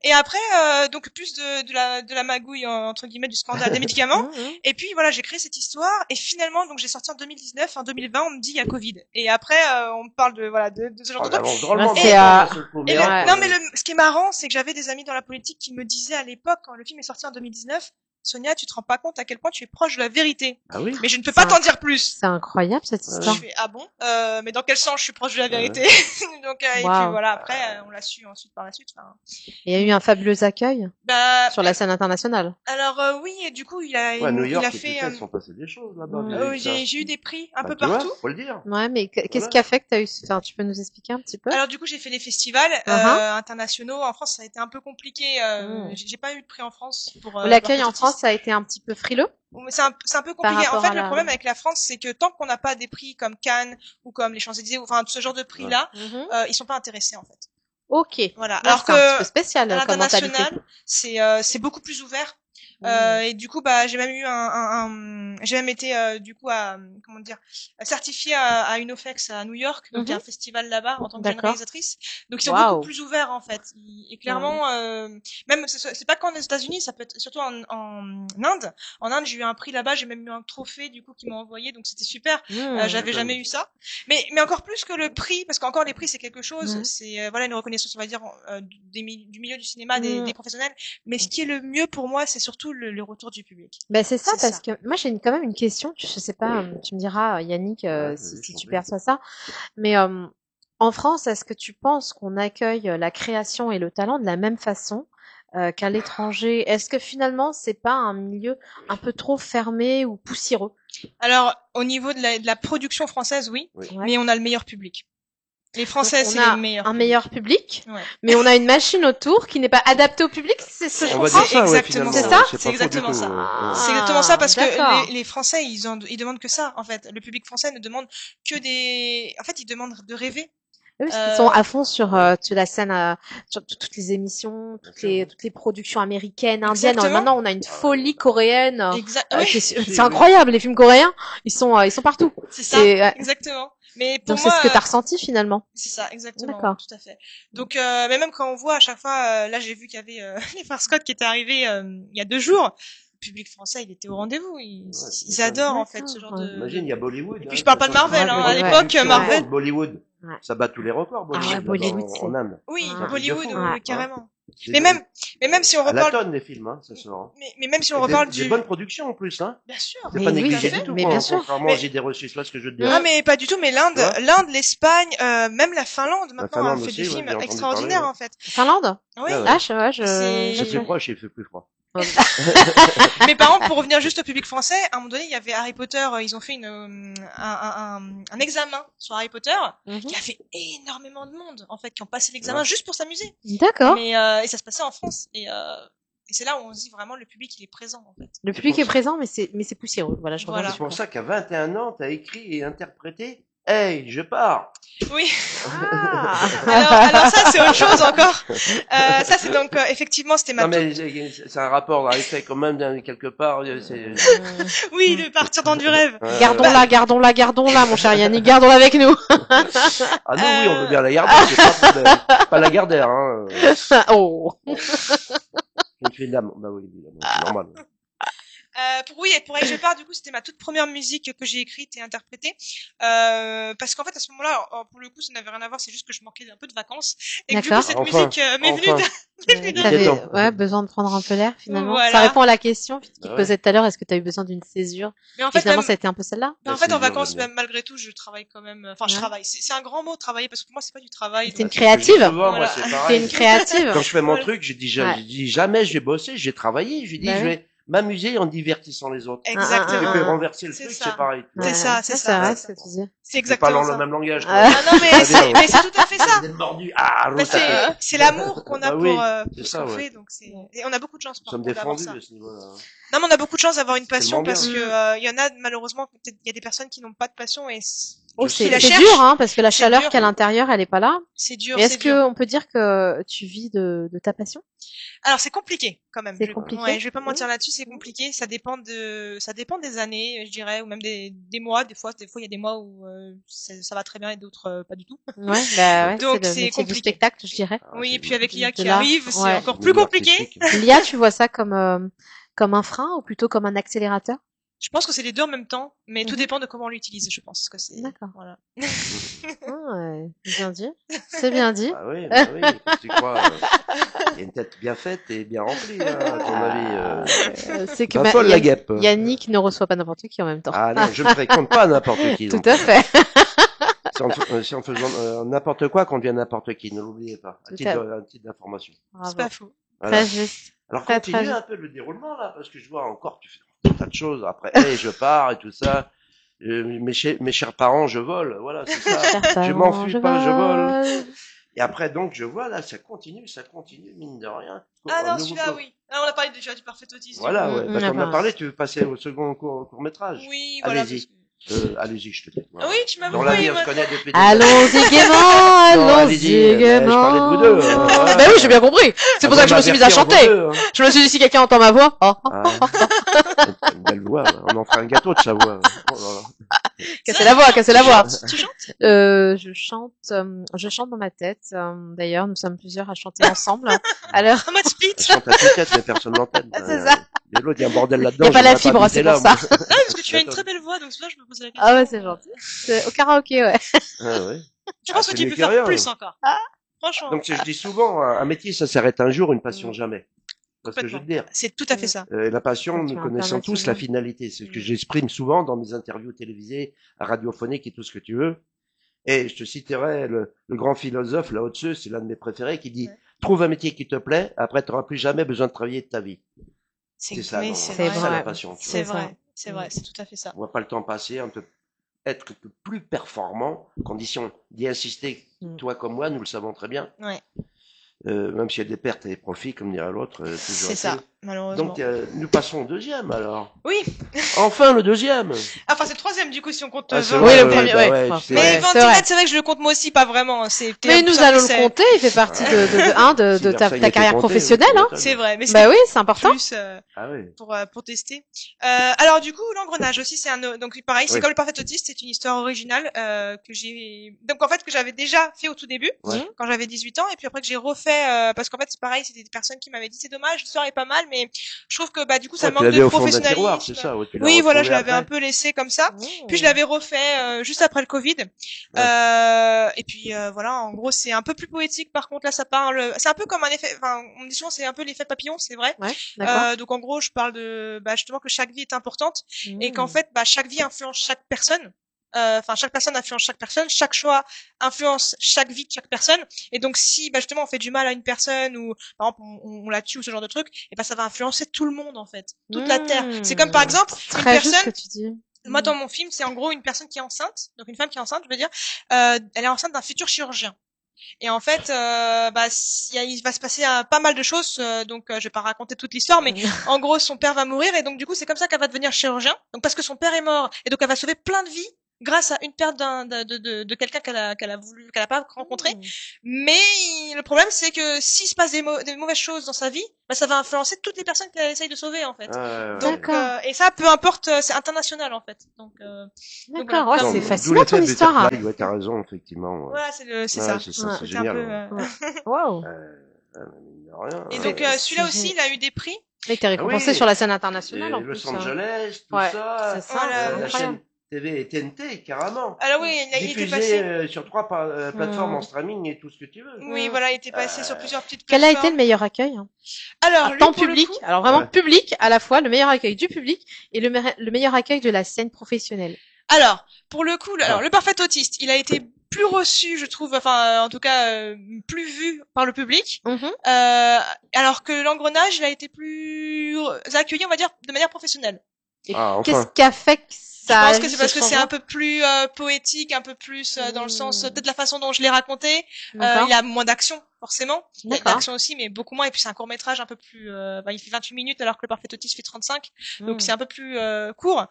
Et après, donc plus de la magouille entre guillemets du scandale des médicaments. Mhm. Et puis voilà, j'ai créé cette histoire. Et finalement, donc j'ai sorti en 2019, en 2020, on me dit il y a Covid. Et après, on me parle de voilà de ce genre on de trucs. avance drôlement Ouais, c'est, dans ce coup, Et mais ouais. non, mais ce qui est marrant, c'est que j'avais des amis dans la politique qui me disaient à l'époque, quand le film est sorti en 2019, Sonia, tu te rends pas compte à quel point tu es proche de la vérité. Ah oui. Mais je ne peux pas Ça- t'en dire plus. C'est incroyable cette Ouais. histoire. Je fais, ah bon? Mais dans quel sens je suis proche de la vérité? Donc, et puis Waouh. voilà, après, on l'a su ensuite par la suite. Enfin, Il y a eu un fabuleux accueil bah, sur la scène internationale. alors, oui, et du coup, il a, Ouais, à New il York, a tu fait, sais, ils sont passés des choses là-bas. Mm. vis-à-vis de ça. j'ai eu des prix un Bah, peu tu vois, partout. faut le dire. Ouais, mais qu'est-ce Voilà. qui a fait que t'as eu, enfin, tu peux nous expliquer un petit peu? Alors du coup j'ai fait les festivals Uh-huh. internationaux. En France ça a été un peu compliqué. J'ai pas eu de prix en France pour L'accueil pour en France, ça a été un petit peu frileux. C'est un peu Par compliqué. En rapport fait, à le la- problème avec la France, c'est que tant qu'on n'a pas des prix comme Cannes ou comme les Champs-Élysées, ou enfin ce genre de prix-là, Mhm. ils sont pas intéressés en fait. Ok. Voilà. Ouais, Alors c'est un petit que peu spécial à comme mentalité. l'international, c'est beaucoup plus ouvert. Mhm. Et du coup, bah, j'ai même eu j'ai même été du coup comment dire, certifiée à UNOFEX à New York, donc il y a un festival là-bas en tant que jeune D'accord. réalisatrice. Donc ils sont Waouh. beaucoup plus ouverts en fait. Et clairement, même c'est pas qu'en États-Unis, ça peut être surtout en Inde. En Inde, j'ai eu un prix là-bas, j'ai même eu un trophée du coup qu'ils m'ont envoyé, donc c'était super. Mhm. J'avais jamais eu ça. Mais encore plus que le prix, parce qu'encore les prix c'est quelque chose. Mhm. C'est voilà une reconnaissance, on va dire, du milieu du cinéma, Mhm. des professionnels. Mais ce qui est le mieux pour moi, c'est surtout le retour du public. Ben c'est ça, C'est parce que moi j'ai quand même une question. Je sais pas, tu me diras Yannick Ouais, si je t'en tu prie. perçois ça. Mais en France, est-ce que tu penses qu'on accueille la création et le talent de la même façon qu'à l'étranger? Est-ce que finalement c'est pas un milieu un peu trop fermé ou poussiéreux? Alors, au niveau de la production française, oui, Oui. Ouais. mais on a le meilleur public. Les Français, Donc, c'est on a les meilleurs. un meilleur public, Ouais. mais on a une machine autour qui n'est pas adaptée au public. C'est ce que je On va comprends. dire ça, ouais, exactement finalement. ça. ouais, C'est pas faux du exactement tout, ça. ouais. C'est exactement ça parce d'accord. que les Français, ils demandent que ça, en fait. Le public français ne demande que en fait, ils demandent de rêver. Oui, parce qu'ils sont à fond sur la scène, sur toutes les émissions, toutes les productions américaines, indiennes. Exactement. Maintenant, on a une folie coréenne. Oui, C'est incroyable, les films coréens. Ils sont partout. c'est ça. C'est, Exactement. Mais pour donc moi, c'est ce que t'as ressenti finalement. c'est ça, exactement. D'accord. Tout à fait. Donc, mais même quand on voit à chaque fois, là, j'ai vu qu'il y avait les frères Scott qui étaient arrivés il y a 2 jours. Le public français, il était au rendez-vous. Ils c'est adorent en D'accord, fait ce genre ouais. de. Imagine, il y a Bollywood. Et puis je parle pas de Marvel, hein. À Ouais. l'époque, Marvel. Bollywood. Ouais. Ça bat tous les records, Bollywood. ouais, là-bas, Bollywood, en c'est- Inde. Oui, Ah. C'est un truc de Bollywood, fou, ouais. carrément. C'est Mais même si on à la reparle, tonne des films, hein, ça sort. Hein. mais même si on Et reparle des du, bonnes productions en plus, hein. bien sûr. C'est Mais pas oui, négligé tout à du tout, fait. Mais quoi, bien sûr. contrairement Mais- aux idées reçues. Tu vois ce que je veux te Mm. dire? Ah mais pas du tout. Mais Tu vois l'Inde, l'Espagne, même la Finlande maintenant Finlande fait aussi, des ouais, films j'ai entendu extraordinaires parler, en fait. Finlande? Oui. Ouais, ouais. Ah, je... C'est- Il fait plus froid, il fait plus froid. Mais par exemple, pour revenir juste au public français, à un moment donné, il y avait Harry Potter. Ils ont fait un examen sur Harry Potter Mhm. qui a fait énormément de monde en fait, qui ont passé l'examen juste pour s'amuser. D'accord. Mais et ça se passait en France et c'est là où on se dit vraiment le public il est présent en fait. Le C'est public pour est ça. présent, mais c'est poussiéreux. Voilà, je reviens Voilà. C'est pour ça qu'à 21 ans, t'as écrit et interprété Hey, je pars. Oui. Ah. Alors ça c'est autre chose encore. Ça c'est donc effectivement c'était ma Non mais c'est un rapport avec ça quand même quelque part. C'est oui de partir dans du rêve. Gardons-la, mon cher Yannick, gardons-la avec nous. Ah non, oui, on veut bien la garder. C'est pas la Gardère. Hein. Oh. Je me fais de l'âme. Bah oui, évidemment, c'est normal. Pour Elle je pars du coup c'était ma toute première musique que j'ai écrite et interprétée parce qu'en fait à ce moment-là pour le coup ça n'avait rien à voir, c'est juste que je manquais un peu de vacances et que du coup D'accord. cette Enfin, musique m'est venue enfin. T'avais Temps. besoin de prendre un peu l'air finalement. Voilà. Ça répond à la question qui te Ouais. posait tout à l'heure. Est-ce que tu as eu besoin d'une césure? mais en Et fait finalement, même- ça a été un peu celle-là. mais en La fait en césure, vacances j'aime bien. même malgré tout je travaille quand même enfin je Ouais. travaille c'est un grand mot travailler parce que pour moi c'est pas du travail C'est une Bah, c'est ce que je dis créative. souvent, moi, Voilà. c'est T'es pareil. une créative. Quand je fais mon Voilà. truc, je dis Ouais. jamais je vais bosser, j'ai travaillé, je dis Bah je oui. vais m'amuser en divertissant les autres. Exactement. Tu peux renverser le C'est truc, ça. c'est pareil. C'est ça, c'est ça. vrai, ce que tu dis. C'est Nous parlons exactement ça. le même langage. Ah. Ah non, mais c'est tout à fait ça. Vous êtes mordu. Ah, Bah, c'est l'amour qu'on a Bah oui, pour c'est ce ça, qu'on ouais. fait, donc et on a beaucoup de chance Nous sommes d'avoir défendus ça. à ce niveau-là. Non, mais on a beaucoup de chance d'avoir une passion tellement parce bien. que il y en a malheureusement peut-être il y a des personnes qui n'ont pas de passion et Oh, Je c'est sais. la c'est cherche. dur, hein, parce que la C'est chaleur dur. qu'il y a à l'intérieur, elle est pas là. c'est dur. Mais est-ce c'est dur. que on peut dire que tu vis de ta passion? Alors c'est compliqué quand même. C'est compliqué. Ouais, je vais pas mentir là-dessus, c'est compliqué. Ça dépend des années, je dirais, ou même des mois. Des fois il y a des mois où ça va très bien et d'autres pas du tout. Ouais, bah ouais, Donc, c'est le c'est métier du compliqué. spectacle, je dirais. Ah, Oui, c'est et puis avec l'IA de qui l'art. arrive, c'est Ouais. encore c'est plus milieu compliqué. artistique. L'IA, tu vois ça comme un frein ou plutôt comme un accélérateur? Je pense que c'est les deux en même temps, mais tout Mhm. dépend de comment on l'utilise, je pense que c'est. D'accord. Voilà. Ah, ouais, bien dit. C'est bien dit. Ah oui, bah oui. Qu'est-ce que tu crois il y a une tête bien faite et bien remplie, hein, à ton avis. C'est que Pas folle la guêpe. Yannick ne reçoit pas n'importe qui en même temps. Ah non, je ne fréquente pas n'importe qui. Tout donc. à fait. C'est en faisant n'importe quoi qu'on devient n'importe qui, ne l'oubliez pas. Tout à Un titre d'information. C'est Bravo. pas faux. Voilà. Très juste. Alors très, continue très un peu le déroulement là, parce que je vois encore tu fais un tas de choses. Après, hey, je pars et tout ça. Mes chers parents, je vole. Voilà, c'est ça. Certains, Je m'enfuis pas, je vole. vole. Et après, donc, je vois là, ça continue, mine de rien. Ah Un non, nouveau celui-là, cours. oui. Ah, on a parlé déjà du parfait autisme. Voilà, ouais. Bah, comme on a Enfin, parlé, tu veux passer au second court métrage. Oui, voilà. Allez-y. Allez-y, je te dis. Ah oui, tu m'as Dans la vie, on ouais. se connaît depuis des Allons-y gaiement, Non, allons-y allez-y, je gaiement. parlais de vous deux. Voilà. Bah oui, j'ai bien compris. C'est pour ça que je me suis mise à chanter. Je me suis dit, si quelqu'un entend ma voix, oh, Une belle voix, on en fera un gâteau de sa voix. Oh là là. cassez la voix, cassez la voix. Tu chantes? Je chante dans ma tête. D'ailleurs, nous sommes plusieurs à chanter ensemble. Alors, En mode split. Elle chante à tue-tête, mais personne l'entend. C'est ça. Et l'autre, il y a un bordel là-dedans. Y a pas la j'aurais fibre, habité c'est là, pour ça. moi. Ah, parce que tu as une très belle voix, donc c'est là que je me posais la question. ah ouais, c'est gentil. C'est au karaoké, ouais. Ah ouais. Je pense Ah, que c'est tu mieux peux que faire rien. plus encore. Franchement. Donc, je dis souvent, un métier, ça s'arrête un jour, une passion jamais. C'est ce que je veux te dire. C'est tout à fait ça. La passion, Donc, tu nous es connaissons tous international. la finalité. C'est ce que j'exprime souvent dans mes interviews télévisées, radiophoniques et tout ce que tu veux. Et je te citerai le grand philosophe Lao Tzu, c'est l'un de mes préférés, qui dit trouve un métier qui te plaît, après tu n'auras plus jamais besoin de travailler de ta vie. C'est ça, mais non, c'est c'est c'est vrai. ça la vrai. passion. tu C'est vois. vrai. C'est vrai. C'est tout à fait ça. On voit pas le temps passer, on peut être le plus performant, condition d'y insister, toi comme moi, nous le savons très bien. Ouais. Même s'il y a des pertes et des profits, comme dirait l'autre, toujours C'est est-il. ça. Malheureusement. Donc nous passons au deuxième alors. Oui. Enfin le deuxième. Enfin, c'est le troisième du coup si on compte. Ah, c'est 20. Oui, vrai, le premier, ouais. tu sais, Mais Ouais, 20 c'est vrai. c'est vrai que je le compte moi aussi, pas vraiment. Mais nous allons le compter, il fait partie de Si ta Versailles ta était carrière compté, professionnelle, tu hein. m'étonnes. C'est vrai, mais c'est Bah oui, c'est important. plus Ah oui. pour tester. Alors du coup, l'engrenage aussi, c'est donc pareil, c'est Oui. comme le parfait autiste, c'est une histoire originale que j'avais déjà fait au tout début, Ouais. quand j'avais 18 ans, et puis après que j'ai refait parce qu'en fait c'est pareil, c'était des personnes qui m'avaient dit c'est dommage, l'histoire est pas mal, mais je trouve que bah du coup ça Ouais, tu manque l'avais de au fond d'un tiroir, c'est professionnalisme. ça. Ouais, tu l'as Oui, voilà, retrouvé je l'avais après. un peu laissé comme ça. Mmh. Puis je l'avais refait juste après le Covid. Et puis voilà, en gros c'est un peu plus poétique. Par contre là, ça parle, c'est un peu comme un effet. Enfin, on dit souvent c'est un peu l'effet papillon, c'est vrai. Ouais, d'accord. Donc en gros, je parle de justement que chaque vie est importante et Mmh. qu'en fait chaque vie influence chaque personne. Enfin, chaque personne influence chaque personne, chaque choix influence chaque vie de chaque personne. Et donc, si justement on fait du mal à une personne ou par exemple on la tue ou ce genre de truc, et ça va influencer tout le monde en fait, toute la terre. C'est comme par exemple une Très juste ce personne. que tu dis. Moi, dans mon film, c'est en gros une personne qui est enceinte, donc une femme qui est enceinte, je veux dire, elle est enceinte d'un futur chirurgien. Et en fait, il va se passer pas mal de choses, donc je vais pas raconter toute l'histoire, mais en gros, son père va mourir, et donc du coup, c'est comme ça qu'elle va devenir chirurgien. Donc parce que son père est mort, et donc elle va sauver plein de vies grâce à une perte de quelqu'un qu'elle a pas rencontré. Mais le problème, c'est que s'il se passe des mauvaises choses dans sa vie, bah ça va influencer toutes les personnes qu'elle essaye de sauver en fait. Ouais. Donc, D'accord. et ça, peu importe, c'est international en fait. Donc, D'accord, voilà. ouais, c'est D'où fascinant l'effet ton histoire. Butterfly, ouais, t'as raison, effectivement. Ouais. voilà, c'est Ouais, ça. c'est ça, Ouais. c'est C'est un génial. peu, ouais. Wow. Mine de rien. Et donc, celui-là aussi, il a eu des prix. Et t'es récompensé oui. sur la scène Et internationale en plus. Los Angeles, tout Ouais, ça. c'est ça. Voilà, La incroyable. chaîne TV TNT, carrément. Alors oui, il était Diffusé passé. sur 3 plateformes en streaming et tout ce que tu veux. Oui, voilà, il était passé sur plusieurs petites Quel a plateformes. été le meilleur accueil hein Alors, lui, tant pour le public, coup, alors vraiment Ouais. public à la fois, le meilleur accueil du public et le meilleur accueil de la scène professionnelle. alors, pour le coup, alors, le parfait autiste, il a été plus reçu, je trouve, enfin en tout cas plus vu par le public. Mhm. Alors que l'engrenage, il a été plus accueilli, on va dire, de manière professionnelle. Et Ah, qu'est-ce enfin. qui a fait que Je ça pense a que eu c'est ce parce que c'est changement? un peu plus poétique, un peu plus dans le sens Mmh. peut-être la façon dont je l'ai raconté. D'accord. Il y a moins d'action forcément. Il y a D'accord. d'action aussi, mais beaucoup moins. Et puis c'est un court métrage un peu plus. Il fait 28 minutes alors que le Parfait Autisme fait 35, donc c'est un peu plus court.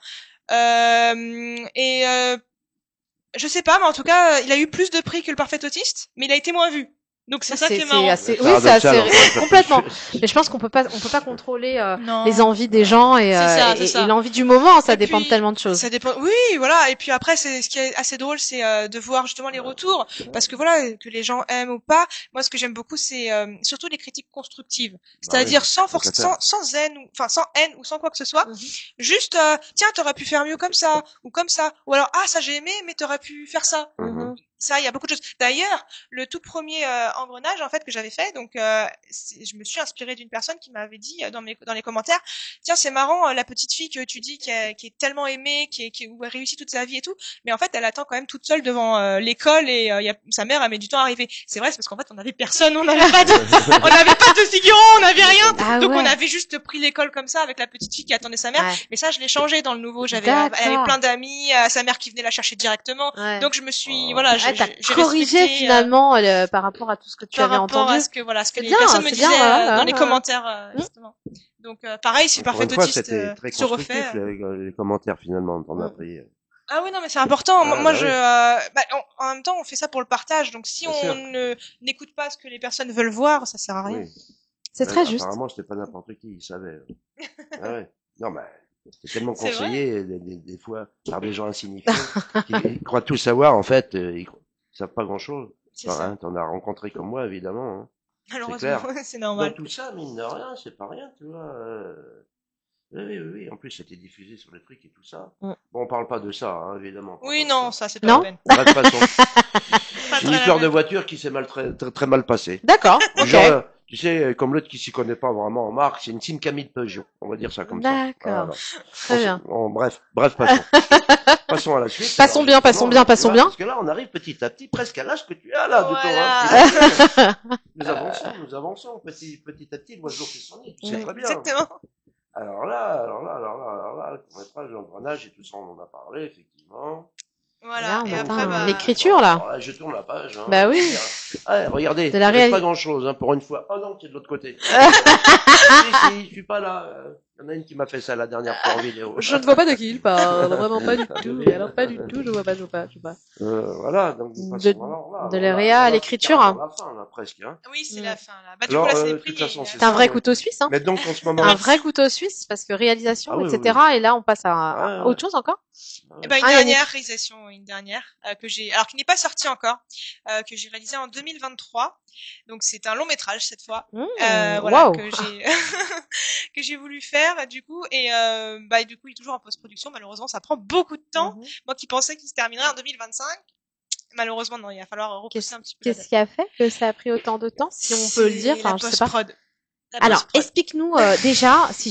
Je sais pas, mais en tout cas, il a eu plus de prix que le Parfait Autiste, mais il a été moins vu. Donc c'est ça qui est marrant. assez, C'est oui, c'est paradoxal, en assez, fait. complètement. Mais je pense qu'on peut pas contrôler Non. les envies des gens et, C'est ça. et l'envie du moment. Ça Et dépend de puis, tellement de choses. Ça dépend. Oui, voilà. Et puis après, c'est ce qui est assez drôle, c'est de voir justement les retours, parce que voilà, que les gens aiment ou pas. Moi, ce que j'aime beaucoup, c'est surtout les critiques constructives, c'est-à-dire oui, sans haine, sans haine ou sans quoi que ce soit. Mhm. Juste, tiens, t'aurais pu faire mieux comme ça ou comme ça, ou alors ça j'ai aimé, mais t'aurais pu faire ça. Mhm. Ça, il y a beaucoup de choses. D'ailleurs, le tout premier engrenage en fait que j'avais fait, donc je me suis inspirée d'une personne qui m'avait dit dans les commentaires, tiens, c'est marrant la petite fille que tu dis qui est tellement aimée, où elle réussit toute sa vie et tout, mais en fait elle attend quand même toute seule devant l'école et sa mère elle met du temps à arriver. C'est vrai, c'est parce qu'en fait on avait personne, on n'avait pas de figurants, on n'avait rien, Ah donc ouais. on avait juste pris l'école comme ça avec la petite fille qui attendait sa mère. Ouais. Mais ça je l'ai changé dans le nouveau. Elle D'accord. avait plein d'amis, sa mère qui venait la chercher directement. Ouais. Donc je me suis Oh. voilà, Ah, t'as j'ai corrigé respecté, finalement par rapport à tout ce que tu par avais rapport entendu. à ce que C'est les bien, personnes me c'est disaient bien, voilà, dans les voilà. commentaires justement. Donc pareil, si le Encore Parfait une fois, Autiste c'était très se refait. constructif, les commentaires, finalement, t'en as pris. Ah oui, non, mais c'est important. Ah, Moi, bah je, oui. en même temps, on fait ça pour le partage. Donc, si Bien on sûr. n'écoute pas ce que les personnes veulent voir, ça sert à rien. Oui. C'est Mais très juste. Apparemment, c'était pas n'importe qui, il savait. Ah ouais. Non, mais c'était tellement C'est conseillé, des fois, par des gens insignifiants, qui croient tout savoir, en fait, ils savent pas grand-chose. C'est ça. Hein, t'en as rencontré comme moi, évidemment. Hein. Malheureusement, c'est normal. Donc tout ça, mine de rien, c'est pas rien, tu vois. Oui. En plus, c'était diffusé sur les trucs et tout ça. Mm. Bon, on parle pas de ça, hein, évidemment. Oui, non, ça, c'est pas Non. la peine. Pas de façon. Pas Une très histoire la de peine. voiture qui s'est très mal passée. D'accord. Du Ok. genre, tu sais, comme l'autre qui s'y connaît pas vraiment en marque, c'est une Simcami de Peugeot. On va dire ça comme ça. D'accord. Voilà. Très bien. Bref, passons. Passons à la suite. Passons Alors, bien, passons bien, justement, passons tu vois, bien. Parce que là, on arrive petit à petit, presque à l'âge que tu as là, Voilà. de toi. Hein. Nous avançons, petit à petit, l'oiseau fait son nid, tu sais Oui. très bien. Exactement. Alors là, le court-métrage, l'engrenage et tout ça, on en a parlé, effectivement. Voilà. Là, on Et a après, pas l'écriture, là. Alors, je tourne la page. Hein. Bah oui. Ah, regardez, De la il reste pas réalité. grand-chose, hein, pour une fois. Oh non, tu es de l'autre côté. si, je suis pas là. Il y en a une qui m'a fait ça la dernière fois en vidéo. Je ne vois pas de qui il parle, vraiment pas du tout. Alors pas du tout, je vois pas. Voilà, donc nous De- passons alors là. de Alors là, l'EREA à on va l'écriture, faire hein. la fin, là, presque. Hein. Oui, c'est Mm. la fin, là. Bah, du Alors, coup, là, c'est les de prix. toute façon, c'est C'est un ça, vrai ouais. couteau suisse, hein. Mais donc, en ce moment, Un vrai couteau suisse, parce que réalisation, Ah oui, etc. Et là, on passe à Ouais. autre chose encore. Eh ben, Ah, Yannick. une dernière, que j'ai, alors qui n'est pas sortie encore, que j'ai réalisée en 2023. Donc, c'est un long métrage, cette fois. Voilà, Wow. que j'ai, que j'ai voulu faire, du coup, et du coup, il est toujours en post-production. Malheureusement, ça prend beaucoup de temps. Mhm. Moi qui pensais qu'il se terminerait en 2025. Malheureusement, non, il va falloir repousser un petit peu. Qu'est-ce qui a fait que ça a pris autant de temps, si on peut le dire, la enfin, je sais pas. post-prod. La Alors, post-prod. explique-nous déjà, parce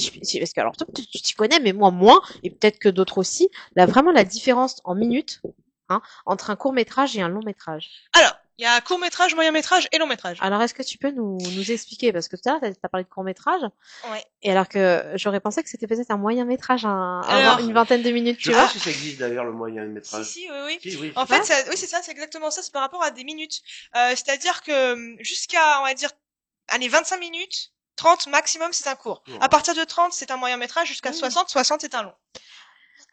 que alors toi, tu t'y connais, mais moi moins, et peut-être que d'autres aussi, vraiment la différence en minutes, hein, entre un court métrage et un long métrage. Alors, il y a court métrage, moyen métrage et long métrage. Alors, est-ce que tu peux nous expliquer, parce que tout à l'heure, t'as parlé de court métrage, Ouais. et alors que j'aurais pensé que c'était peut-être un moyen métrage, Alors, une vingtaine de minutes, je tu sais vois. pas si ça existe d'ailleurs, le moyen métrage. Si, oui. Si, oui. En fait, oui, c'est ça, c'est exactement ça, c'est par rapport à des minutes. C'est-à-dire que jusqu'à, on va dire, allez, 25 minutes, 30 maximum, c'est un court. Ouais. À partir de 30, c'est un moyen métrage, jusqu'à 60, c'est un long.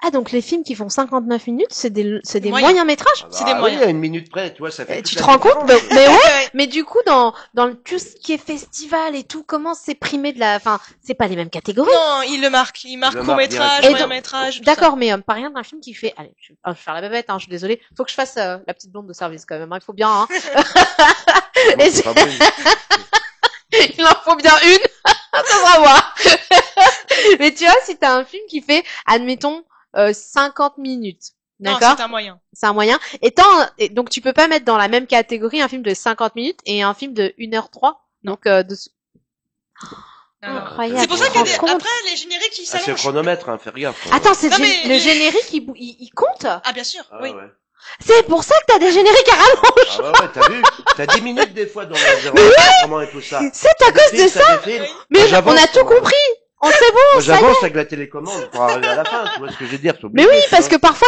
Ah, donc les films qui font 59 minutes, c'est des Moyens. moyens métrages. Ah bah c'est des oui, moyens. à une minute près, tu vois, ça fait. Tu toute te la rends compte? différence. Mais ouais. Mais du coup, dans tout ce qui est festival et tout, comment c'est primé enfin, c'est pas les mêmes catégories. Non, il le marque. Il marque le court marque métrage, direct. moyen Et métrage. D'accord, mais par exemple, un film qui fait, allez, je vais faire la bébête, hein, je suis désolée. Faut que je fasse la petite blonde de service quand même. Il faut bien, hein. Bon, Et c'est pas bon. il en faut bien une. Ça sera moi. Mais tu vois, si t'as un film qui fait, admettons, 50 minutes. Non, D'accord? c'est un moyen. C'est un moyen. Et donc, tu peux pas mettre dans la même catégorie un film de 50 minutes et un film de 1h03. Donc, Non, non. incroyable. C'est pour ça Tu te que rends compte après, les génériques, ils Ah, c'est le s'allongent. chronomètre, hein, faire gaffe. Attends, c'est Non, mais le générique, il compte? Ah, bien sûr, Ah, oui. ouais. C'est pour ça que t'as des génériques à rallonge. Ah ouais, t'as vu? T'as 10 minutes des fois dans les enregistrements et tout ça. C'est à cause de ça. Oui. Mais j'avance, on a tout moi. compris. On sait bon, Moi, ça y est. j'avance avec la télécommande pour arriver à la fin, tu vois ce que je veux dire? Mais oui, parce que parfois,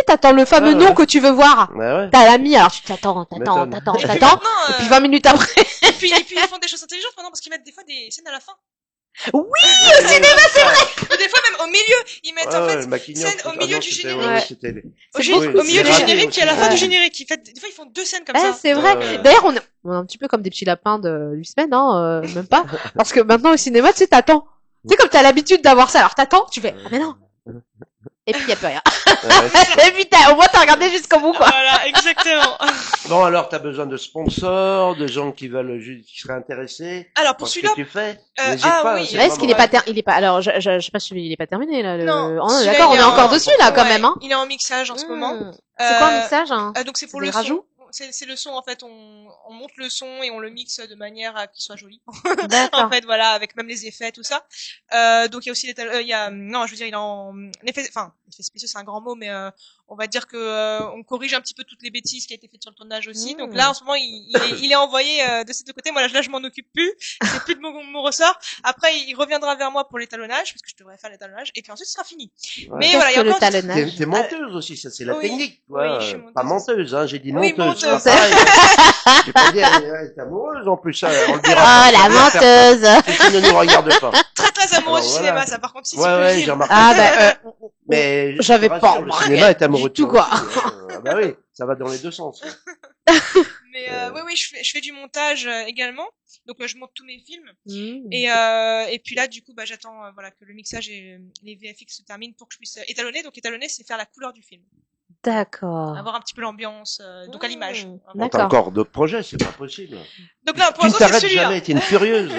t'attends le fameux Ah, nom ouais. que tu veux voir. Ouais. T'as l'ami, alors tu t'attends, M'étonne. Et puis et maintenant, puis 20 minutes après. et puis ils font des choses intelligentes maintenant parce qu'ils mettent des fois des scènes à la fin. Oui, Au cinéma, c'est vrai! Ou des fois même au milieu, ils mettent en fait le maquignon, scène au milieu du c'était- générique. ouais, Ouais. c'était les- au milieu du c'est générique raté et à la aussi. fin Ouais. du générique. Des fois ils font deux scènes comme Eh, ça. c'est vrai. Ouais. D'ailleurs, on est un petit peu comme des petits lapins de 8 semaines, hein, même pas. Parce que maintenant au cinéma, tu sais, t'attends. Tu sais, comme t'as l'habitude d'avoir ça, alors t'attends, tu fais, ah mais non. Et puis y a plus rien. Ouais. Et puis au moins t'as regardé jusqu'au bout, quoi. Voilà, exactement. Bon, alors, t'as besoin de sponsors, de gens qui veulent, qui seraient intéressés. Alors Pour pour ce celui-là, que tu fais. ah N'hésite pas. oui. hein, c'est Là, est-ce qu'il est vraiment- pas il est pas, alors, je sais pas si il est pas terminé, là, Non, oh, celui-là, d'accord, on il est est encore en- dessus, là, quand ouais, même, hein. il est en mixage en ce moment. C'est quoi un Euh, mixage, hein? Donc c'est pour C'est le des rajouts son. C'est le son en fait. On monte le son et on le mixe de manière à qu'il soit joli. D'accord. En fait, voilà, avec même les effets, tout ça. Donc il y a aussi il y a, non, je veux dire, il est en effet spéciaux, c'est un grand mot, mais on va dire que on corrige un petit peu toutes les bêtises qui a été faites sur le tournage aussi. Donc là, en ce moment, il est envoyé de ces deux côtés. Moi, là, je m'en occupe plus. C'est plus de mon ressort. Après, il reviendra vers moi pour l'étalonnage, parce que je devrais faire l'étalonnage, et puis ensuite, ce sera fini. Ouais. Mais Qu'est-ce voilà, il y a que le encore talonnage? T'es menteuse aussi, ça c'est la Oui. technique, tu vois. Oui, je suis Pas menteuse. menteuse, hein, j'ai dit Oui, menteuse. menteuse. C'est pas pareil. Je vais pas dire, t'es amoureuse en plus, ça, on le Oh, dira. la menteuse! Ceci ne nous regarde pas. très très amoureux Alors, du voilà. cinéma, ça. Par contre, si tu Ouais, peux ouais, le j'ai dire. remarqué. Ah, bah, Mais je j'avais te pas rassure, le remarqué cinéma est amoureux du de tout, toi quoi. aussi, hein. Ah bah oui, ça va dans les deux sens. Mais oui, je fais du montage également. Donc je monte tous mes films. Mmh. Et puis là, du coup, j'attends voilà que le mixage et les VFX se terminent pour que je puisse étalonner. Donc étalonner, c'est faire la couleur du film, D'accord. avoir un petit peu l'ambiance, donc à l'image. Mmh. Bon, t'as D'accord. encore d'autres projets, c'est pas possible. Donc là, pour Tu ne l'instant, c'est t'arrêtes celui-là. jamais, t'es une furieuse.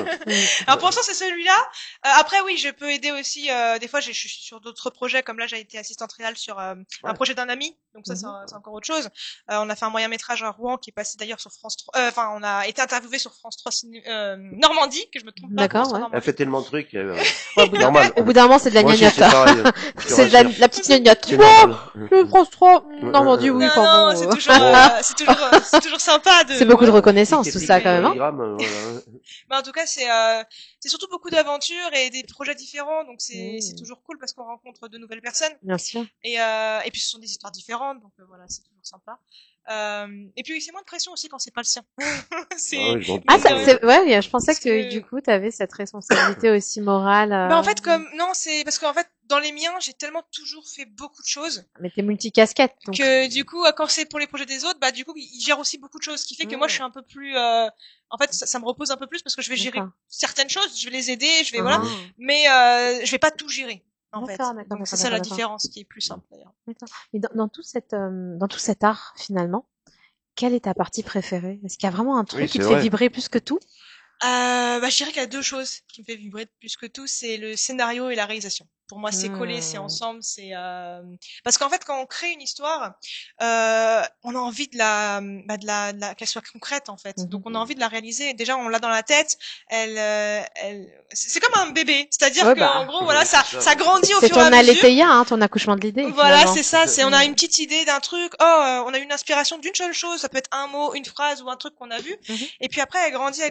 Alors pour l'instant, c'est celui-là. Après, oui, je peux aider aussi. Des fois, je suis sur d'autres projets, comme là, j'ai été assistante réelle sur un projet d'un ami. Donc ça, c'est encore autre chose. On a fait un moyen métrage à Rouen qui est passé d'ailleurs sur France 3. Enfin, on a été interviewé sur France 3 Normandie, que je me trompe pas. D'accord, France 3 ouais. Normandie. Elle fait tellement de trucs, Ouais, au bout d'un moment, c'est de la Moi aussi, gnognotte. c'est pareil. Je te C'est de rassure. la petite gnognotte. C'est Oh, normal. le France 3, Normandie, oui, Non, enfin non, bon, c'est toujours, c'est toujours sympa de. c'est beaucoup de voilà. reconnaissance, tout ça, quand même, hein. Voilà. Mais en tout cas, c'est surtout beaucoup d'aventures et des projets différents, donc c'est toujours cool parce qu'on rencontre de nouvelles personnes. Bien sûr. Et puis ce sont des histoires différentes, donc voilà, c'est toujours sympa. Et puis c'est moins de pression aussi quand c'est pas le sien. C'est Ah oui, je m'en doute. Ah, ça, Ouais. c'est, ouais, je pensais Parce que que- du coup, t'avais cette responsabilité aussi morale. Bah en fait non, c'est parce qu'en fait dans les miens, j'ai tellement toujours fait beaucoup de choses Mais t'es multicasquette, donc. que du coup quand c'est pour les projets des autres, du coup ils gèrent aussi beaucoup de choses, ce qui fait que moi je suis un peu plus en fait ça me repose un peu plus parce que je vais gérer D'accord. certaines choses, je vais les aider, je vais voilà, Ah. mais je vais pas tout gérer en fait. D'accord, d'accord, Donc c'est d'accord, ça la d'accord. différence qui est plus simple d'ailleurs. D'accord. Mais dans tout cet art, finalement, quelle est ta partie préférée? Est-ce qu'il y a vraiment un truc Oui, qui te c'est fait vrai. vibrer plus que tout? Je dirais qu'il y a deux choses qui me fait vibrer plus que tout, c'est le scénario et la réalisation. Pour moi, c'est collé, c'est ensemble, c'est parce qu'en fait, quand on crée une histoire, on a envie de la qu'elle soit concrète en fait. Donc on a envie de la réaliser. Déjà, on l'a dans la tête. C'est comme un bébé, c'est-à-dire Ouais, qu'en gros, voilà, c'est ça. ça grandit au C'est fur et ton à mesure. allétheia, hein, ton accouchement de l'idée. Voilà, finalement. c'est ça. C'est on a une petite idée d'un truc. On a une inspiration d'une seule chose. Ça peut être un mot, une phrase ou un truc qu'on a vu. Et puis après, elle grandit,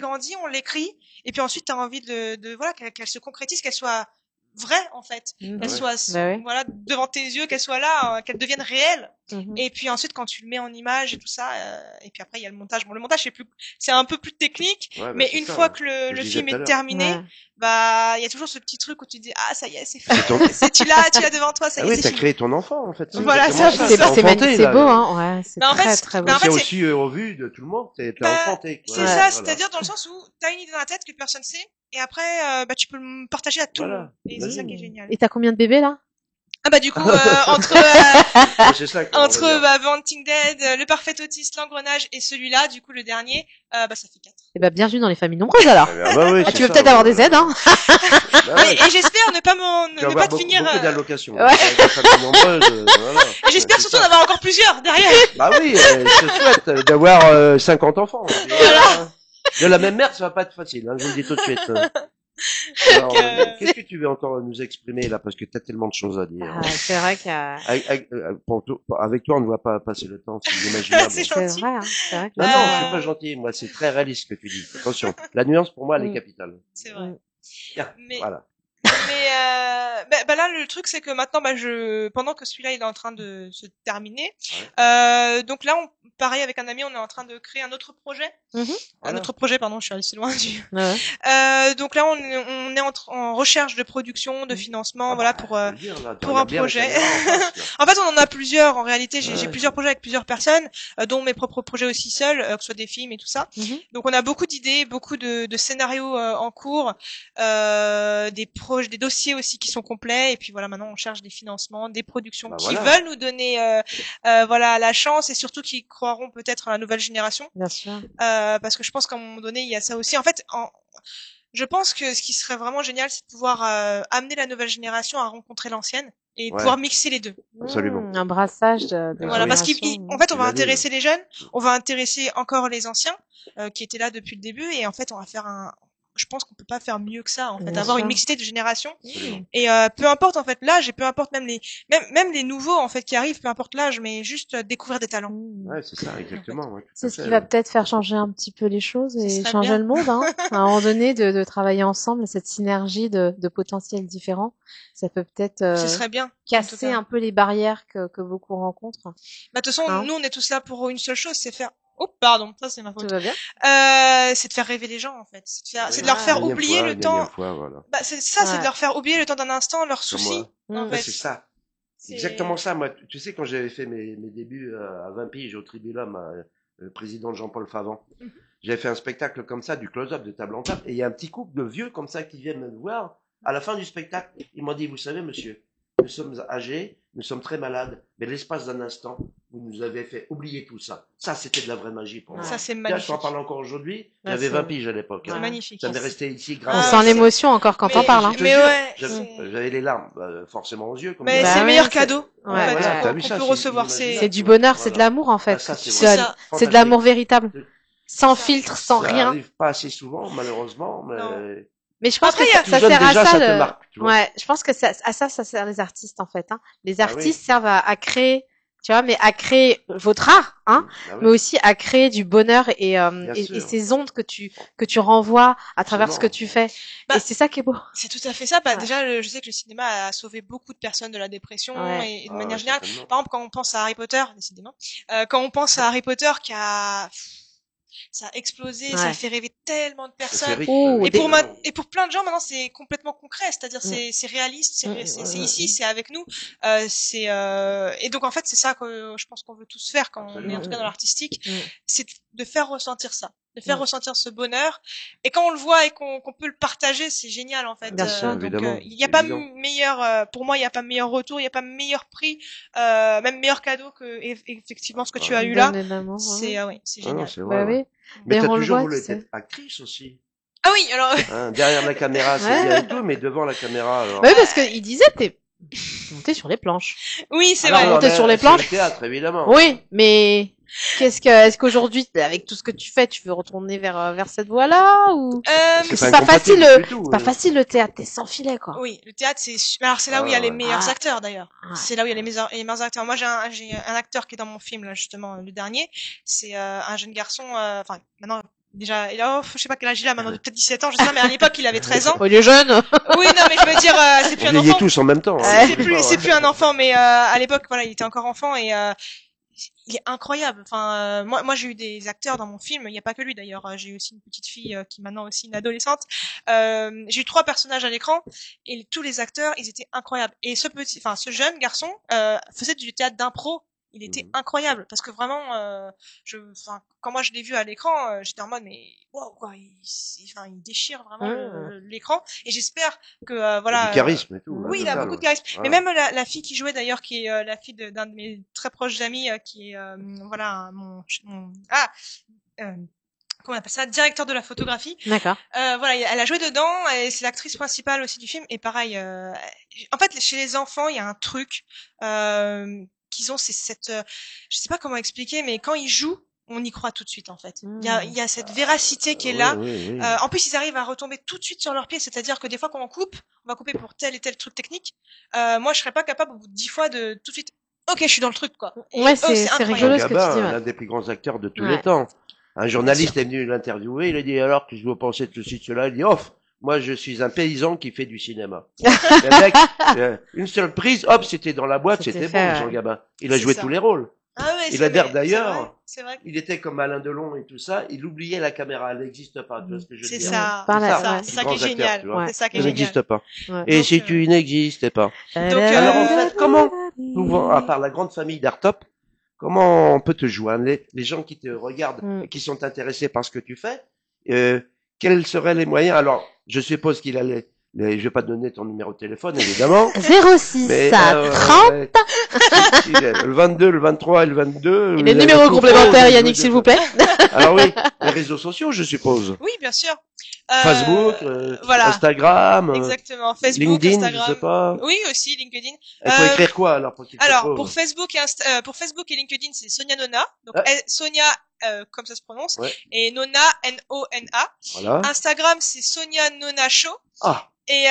on l'écrit. Et puis ensuite, t'as envie de voilà qu'elle se concrétise, qu'elle soit vraie en fait, qu'elle Ouais. soit Bah ouais. voilà devant tes yeux, qu'elle soit là, qu'elle devienne réelle. Mhm. Et puis ensuite, quand tu le mets en image et tout ça, et puis après il y a le montage. Bon, le montage c'est un peu plus technique, Ouais, bah, mais c'est une ça, fois ouais. que Je le disais film tout à est l'heure. terminé, Ouais. il y a toujours ce petit truc où tu dis ça y est, c'est fait. ton- Tu l'as devant toi, ça Ah y est, oui, c'est t'as fini. créé ton enfant, en fait. C'est Voilà, exactement ça, C'est T'as c'est enfanté, magnifique, c'est là. beau, hein. Ouais, c'est Mais en très fait, très beau. mais en C'est fait, aussi au vu de tout le monde, t'as Bah, enfanté. quoi. c'est Ouais, ça, voilà. c'est-à-dire dans le sens où t'as une idée dans la tête que personne sait, et après, tu peux le partager à tout le Voilà. monde. Et c'est ça qui est génial. Et t'as combien de bébés, là? Du coup, entre Ouais, c'est ça qu'on va dire. Wanting Dead, Le Parfait Autiste, L'Engrenage et celui-là, du coup le dernier, ça fait 4. Eh ben, bienvenue dans les familles nombreuses, alors. Ah bah oui, Ah, c'est tu veux ça, peut-être ouais. avoir des aides, hein? Bah ouais. Et j'espère ne pas Tu vas ne avoir pas te finir. beaucoup d'allocations. Ouais. Avec des familles nombreuses, voilà. Et j'espère C'est surtout ça. d'avoir encore plusieurs derrière. Bah oui, je souhaite d'avoir 50 enfants. De la même mère, ça va pas être facile, hein, je vous le dis tout de suite. Alors, qu'est-ce que tu veux encore nous exprimer là, parce que tu as tellement de choses à dire. C'est vrai qu'il y a... Avec toi, on ne voit pas passer le temps, c'est inimaginable. C'est C'est gentil. vrai, hein, c'est vrai que... Non, non, je suis pas gentil. Moi, c'est très réaliste ce que tu dis. Attention, la nuance pour moi, elle est capitale. C'est vrai. Tiens, Mais, voilà. mais là le truc c'est que maintenant pendant que celui-là il est en train de se terminer, donc là pareil avec un ami on est en train de créer un autre projet. Un autre projet, pardon, je suis assez loin du. Donc là, on est en recherche de production, de financement, voilà, pour un projet. En fait, on en a plusieurs. En réalité, j'ai plusieurs projets avec plusieurs personnes, dont mes propres projets aussi seuls, que ce soit des films et tout ça. Donc, on a beaucoup d'idées, beaucoup de scénarios en cours, des dossiers aussi qui sont complets. Et puis voilà, maintenant, on cherche des financements, des productions qui veulent nous donner, voilà, la chance et surtout qui croiront peut-être à la nouvelle génération. Bien sûr. Parce que je pense qu'à un moment donné, il y a ça aussi. En fait, je pense que ce qui serait vraiment génial, c'est de pouvoir amener la nouvelle génération à rencontrer l'ancienne et pouvoir mixer les deux. Absolument. Un brassage de voilà, parce qu'en fait, on va intéresser les jeunes, on va intéresser encore les anciens qui étaient là depuis le début, et en fait, on va faire je pense qu'on peut pas faire mieux que ça, en fait, avoir une mixité de générations. Et peu importe en fait l'âge, et peu importe même les nouveaux en fait qui arrivent, peu importe l'âge, mais juste découvrir des talents. Ouais, c'est ça, exactement. Ouais, c'est ce qui va peut-être faire changer un petit peu les choses et changer le monde, hein. À un moment donné, de travailler ensemble, cette synergie de potentiels différents, ça peut peut-être ce serait bien, casser un peu les barrières que beaucoup rencontrent. De toute façon, nous on est tous là pour une seule chose, c'est faire. Oh pardon, ça c'est ma faute. Tout va bien. C'est de faire rêver les gens en fait, c'est de leur faire oublier le temps. Voilà. C'est ça, c'est de leur faire oublier le temps d'un instant, leurs soucis. En fait. C'est ça. C'est exactement ça. Moi, tu sais, quand j'avais fait mes débuts à 20 piges au Tribulum, le président Jean-Paul Favant, j'avais fait un spectacle comme ça, du close-up de table en table, et il y a un petit couple de vieux comme ça qui viennent me voir. À la fin du spectacle, ils m'ont dit, vous savez, monsieur, nous sommes âgés, nous sommes très malades, mais l'espace d'un instant, vous nous avez fait oublier tout ça. Ça, c'était de la vraie magie pour moi. Ça, c'est magnifique. Je t'en parle encore aujourd'hui. J'avais 20 piges à l'époque. C'est magnifique. Ça m'est resté ici grâce. On sent l'émotion encore quand on parle. Hein. Mais ouais. J'avais les larmes, forcément aux yeux. Comme mais c'est le meilleur cadeau. Qu'on peut recevoir. C'est du bonheur, c'est de l'amour en fait. C'est de l'amour véritable. Sans filtre, sans rien. Ça arrive pas assez souvent, malheureusement. Mais je pense que ça sert à ça. Ouais, je pense que ça sert les artistes en fait. Hein. Les artistes servent à créer, tu vois, mais à créer votre art, hein, mais aussi à créer du bonheur et ces ondes que tu renvoies à travers ce que tu fais. Et c'est ça qui est beau. C'est tout à fait ça. Déjà, je sais que le cinéma a sauvé beaucoup de personnes de la dépression et de manière générale. Par exemple, quand on pense à Harry Potter, décidément, quand on pense à Harry Potter ça a explosé, ça a fait rêver tellement de personnes. Et pour plein de gens maintenant c'est complètement concret, c'est-à-dire c'est réaliste, c'est ici, c'est avec nous. Et donc en fait c'est ça que je pense qu'on veut tous faire quand on est en tout cas dans l'artistique, c'est de faire ressentir ça, de faire ressentir ce bonheur. Et quand on le voit et qu'on peut le partager, c'est génial en fait. Bien sûr, donc il n'y a pas meilleur, pour moi il n'y a pas meilleur retour, il n'y a pas meilleur prix, même meilleur cadeau que effectivement ce que tu as eu là. C'est génial. Oui. Mais t'as toujours voulu être actrice aussi. Ah oui, alors. Derrière la caméra, c'est bien et tout, mais devant la caméra, alors. Oui, parce qu'il disait, t'es monté sur les planches. Oui, c'est vrai. Monté sur les planches. Le théâtre, évidemment. Oui, mais est-ce qu'aujourd'hui, avec tout ce que tu fais, tu veux retourner vers cette voie-là ou c'est pas facile. C'est pas facile le théâtre. T'es sans filet, quoi. Oui, le théâtre, c'est là où il y a les meilleurs acteurs d'ailleurs. C'est là où il y a les meilleurs acteurs. Moi, j'ai un acteur qui est dans mon film là justement, le dernier. C'est un jeune garçon. Enfin, maintenant. Déjà, je sais pas quel âge il a maintenant, peut-être 17 ans, je sais pas, mais à l'époque, il avait 13 ans. Il est jeune. Oui, non, mais je veux dire, c'est plus un enfant. On vieillit tous en même temps. Hein, c'est plus un enfant, mais à l'époque, voilà, il était encore enfant et il est incroyable. Enfin, moi, j'ai eu des acteurs dans mon film. Il n'y a pas que lui d'ailleurs. J'ai eu aussi une petite fille qui est maintenant aussi une adolescente. J'ai eu 3 personnages à l'écran et tous les acteurs, ils étaient incroyables. Et ce jeune garçon faisait du théâtre d'impro. Il était incroyable parce que vraiment, quand moi je l'ai vu à l'écran, j'étais en mode mais waouh quoi, il déchire vraiment l'écran et j'espère que voilà. Du charisme et tout. Oui, il a beaucoup de charisme. Mais même la fille qui jouait d'ailleurs, qui est la fille d'un de mes très proches amis, qui est voilà comment on appelle ça, directeur de la photographie. D'accord. Voilà, elle a joué dedans et c'est l'actrice principale aussi du film. Et pareil, en fait, chez les enfants, il y a un truc qu'ils ont, c'est cette, je sais pas comment expliquer, mais quand ils jouent, on y croit tout de suite en fait. Mmh. Il y a cette véracité qui est là. Oui. En plus, ils arrivent à retomber tout de suite sur leurs pieds, c'est-à-dire que des fois quand on coupe, on va couper pour tel et tel truc technique. Moi, je serais pas capable au bout de 10 fois de tout de suite. Ok, je suis dans le truc quoi. Et Ouais, eux, c'est incroyable. rigolo ce que tu Gabin, dis. Ouais. l'un des plus grands acteurs de tous Ouais. les temps. Un journaliste est venu l'interviewer, il a dit alors qu'est-ce que vous pensez de ceci, de cela, il dit off. Moi, je suis un paysan qui fait du cinéma. Le mec, une seule prise, hop, c'était dans la boîte, C'était c'était fait, bon, Jean ouais. Gabin. Il a C'est joué ça. tous les rôles. Ah ouais, Il c'est a d'air vrai, d'ailleurs. c'est vrai. Il était comme Alain Delon et tout ça, il oubliait la caméra, elle n'existe pas, tu vois ce que je veux C'est dire. ça, Par c'est là, ça, ouais. c'est ça qui est Grands acteurs, génial. tu vois. C'est ça qui est Elle génial. n'existe pas. Ouais. Et Donc, si tu n'existais pas. Donc, Alors en fait, comment, souvent, à part la grande famille d'Artop, comment on peut te joindre, les gens qui te regardent et qui sont intéressés par ce que tu fais, quels seraient les moyens? Alors, je suppose qu'il a je vais pas te donner ton numéro de téléphone, évidemment. 06 Mais, 30 le 22, le 23 et le 22. et les vous avez numéros tout complémentaires, faux, Yannick, s'il vous plaît. Alors oui, les réseaux sociaux, je suppose. Oui, bien sûr. Facebook, voilà. Instagram, Exactement. Facebook, LinkedIn, Instagram. je sais pas. Oui, aussi LinkedIn. Il faut écrire quoi alors pour qu'ils te Alors, trouvent pour Facebook et LinkedIn, c'est Sonia Nona. Donc, Ouais. Sonia, comme ça se prononce. Ouais. Et Nona, Nona. Voilà. Instagram, c'est Sonia Nona Show. Ah, Et, il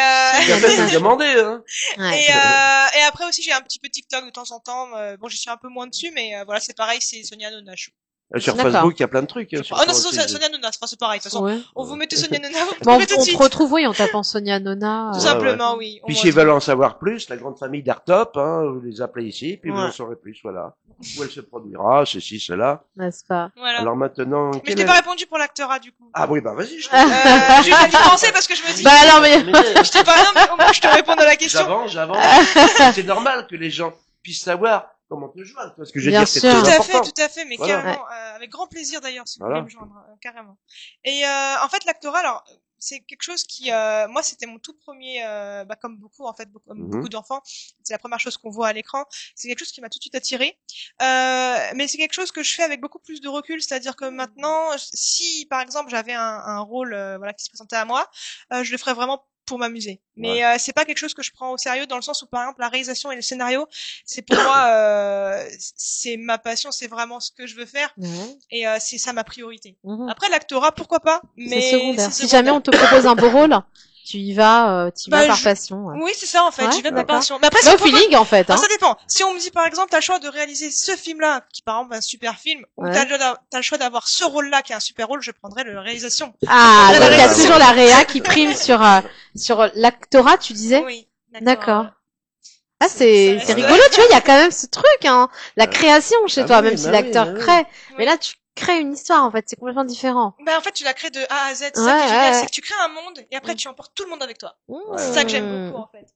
a pas demandé, hein. Ouais. et après aussi, j'ai un petit peu TikTok de temps en temps. Bon, je suis un peu moins dessus, mais voilà, c'est pareil, c'est Sonia Nona Show. Sur D'accord. Facebook, il y a plein de trucs. Hein, sur Oh non, toi c'est aussi. Sonia Nona, c'est pareil. De toute façon, Ouais. on vous mettez Sonia Nona, vous Bon, trouvez tout de on te suite. retrouve, oui, en tapant Sonia Nona. Tout Ouais, simplement, oui. Puis Au s'ils moins, veulent en savoir plus, la grande famille d'Artop, hein, vous les appelez ici, puis vous Ouais. en saurez plus, voilà. Où elle se produira, ceci, cela. N'est-ce pas? Voilà. Alors maintenant, Mais je quel t'ai est- pas répondu pour l'acteur, du coup. Ah oui, bah vas-y, je J'ai pas dû penser parce que je me dis. Bah alors, mais... Je t'ai pas, non, mais au moins, je te réponds à la question. J'avance. C'est normal que les gens puissent savoir comment te joindre. Tu vois ce que je veux Bien dire, c'est sûr. très Tout important. à fait, mais Voilà. carrément, avec grand plaisir d'ailleurs, si vous Voilà. voulez me joindre, carrément. Et en fait, l'actorat, alors, c'est quelque chose qui, moi, c'était mon tout premier, comme beaucoup en fait, comme Mhm. beaucoup d'enfants, c'est la première chose qu'on voit à l'écran. C'est quelque chose qui m'a tout de suite attiré. Mais c'est quelque chose que je fais avec beaucoup plus de recul, c'est-à-dire que maintenant, si par exemple j'avais un rôle, voilà, qui se présentait à moi, je le ferais vraiment pour m'amuser. Mais c'est pas quelque chose que je prends au sérieux dans le sens où par exemple la réalisation et le scénario, c'est pour moi, c'est ma passion, c'est vraiment ce que je veux faire Ouais. et c'est ça ma priorité. Mhm. Après l'actorat, pourquoi pas, mais C'est secondaire. c'est Si jamais on te propose un beau rôle, tu y vas, Bah, par je- passion. Ouais. Oui, c'est ça en fait, Ouais, j'y vais par d'accord. passion. Mais après, Bah, au si on propose- feeling, en fait. Hein. Alors, ça dépend. Si on me dit par exemple, t'as le choix de réaliser ce film-là, qui par exemple est un super film, ou Ouais. t'as le choix d'avoir ce rôle-là qui est un super rôle, je prendrais la réalisation. Ah, Ouais, donc il y a ouais, toujours la réa qui prime sur l'actorat, tu disais? Oui, D'accord. Ah, Ça c'est reste- rigolo, tu vois, il y a quand même ce truc, hein. La création chez Ah toi, oui, même si bah l'acteur oui, bah oui. crée. Oui. Mais là, tu crées une histoire, en fait. C'est complètement différent. Ben, en fait, tu la crées de A à Z. C'est Ouais, ça qui est génial, ouais. c'est que tu crées un monde, et après, tu emportes tout le monde avec toi. Mmh. C'est ça que j'aime beaucoup, en fait.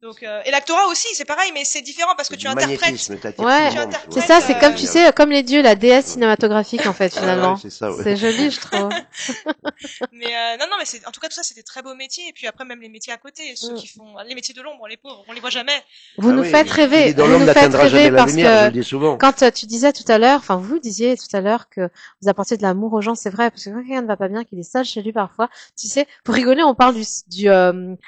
Donc, et l'actorat aussi, c'est pareil, mais c'est différent parce que tu interprètes. Magnétisme, t'attires Ouais. tout le monde, tu Tu vois. C'est ça, c'est comme, euh, tu sais, comme les dieux, la déesse cinématographique, en fait, finalement. Ouais, c'est ça, ouais. C'est joli, je trouve. Mais non, mais c'est en tout cas tout ça, c'est des très beaux métiers. Et puis après, même les métiers à côté, ceux qui font les métiers de l'ombre, les pauvres, on les voit jamais. Vous Ah nous oui, faites qui rêver. vit dans Vous l'ombre nous faites n'atteindra jamais rêver la parce lumière, je le que dis souvent. quand tu disais tout à l'heure, enfin, vous disiez tout à l'heure que vous apportiez de l'amour aux gens, c'est vrai, parce que quand quelqu'un ne va pas bien, qu'il est seul chez lui parfois, tu sais, pour rigoler, on parle du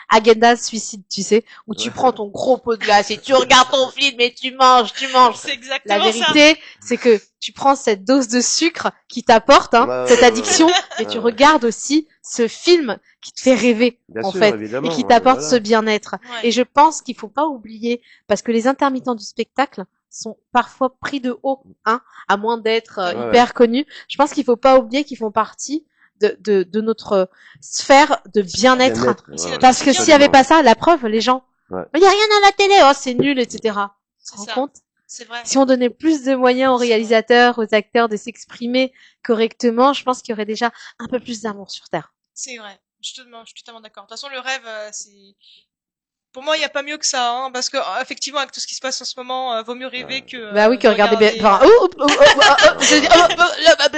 agenda suicide, tu sais, où tu Ouais. prends ton gros pot de glace et tu regardes ton film et tu manges. C'est La exactement ça. vérité, c'est que tu prends cette dose de sucre qui t'apporte, hein, Ouais, cette ouais, addiction, et tu ouais. regardes aussi ce film qui te fait rêver, Bien en sûr, fait, évidemment, et qui ouais, t'apporte voilà. ce bien-être. Ouais. Et je pense qu'il faut pas oublier, parce que les intermittents du spectacle sont parfois pris de haut, hein, à moins d'être Ouais, hyper connus. Je pense qu'il faut pas oublier qu'ils font partie de notre sphère de bien-être. Bien-être, C'est ouais, notre Parce que quotidien. s'il y avait pas ça, la preuve, les gens, Ouais. il y a rien à la télé, oh, c'est nul, etc. Tu te C'est rends ça. compte? C'est vrai. Si on donnait plus de moyens aux réalisateurs, aux acteurs de s'exprimer correctement, je pense qu'il y aurait déjà un peu plus d'amour sur Terre. C'est vrai. Je suis totalement d'accord. De toute façon, le rêve, c'est. Pour moi, il n'y a pas mieux que ça, hein, parce que effectivement, avec tout ce qui se passe en ce moment, vaut mieux rêver que. Bah oui, que de regarder bien, enfin,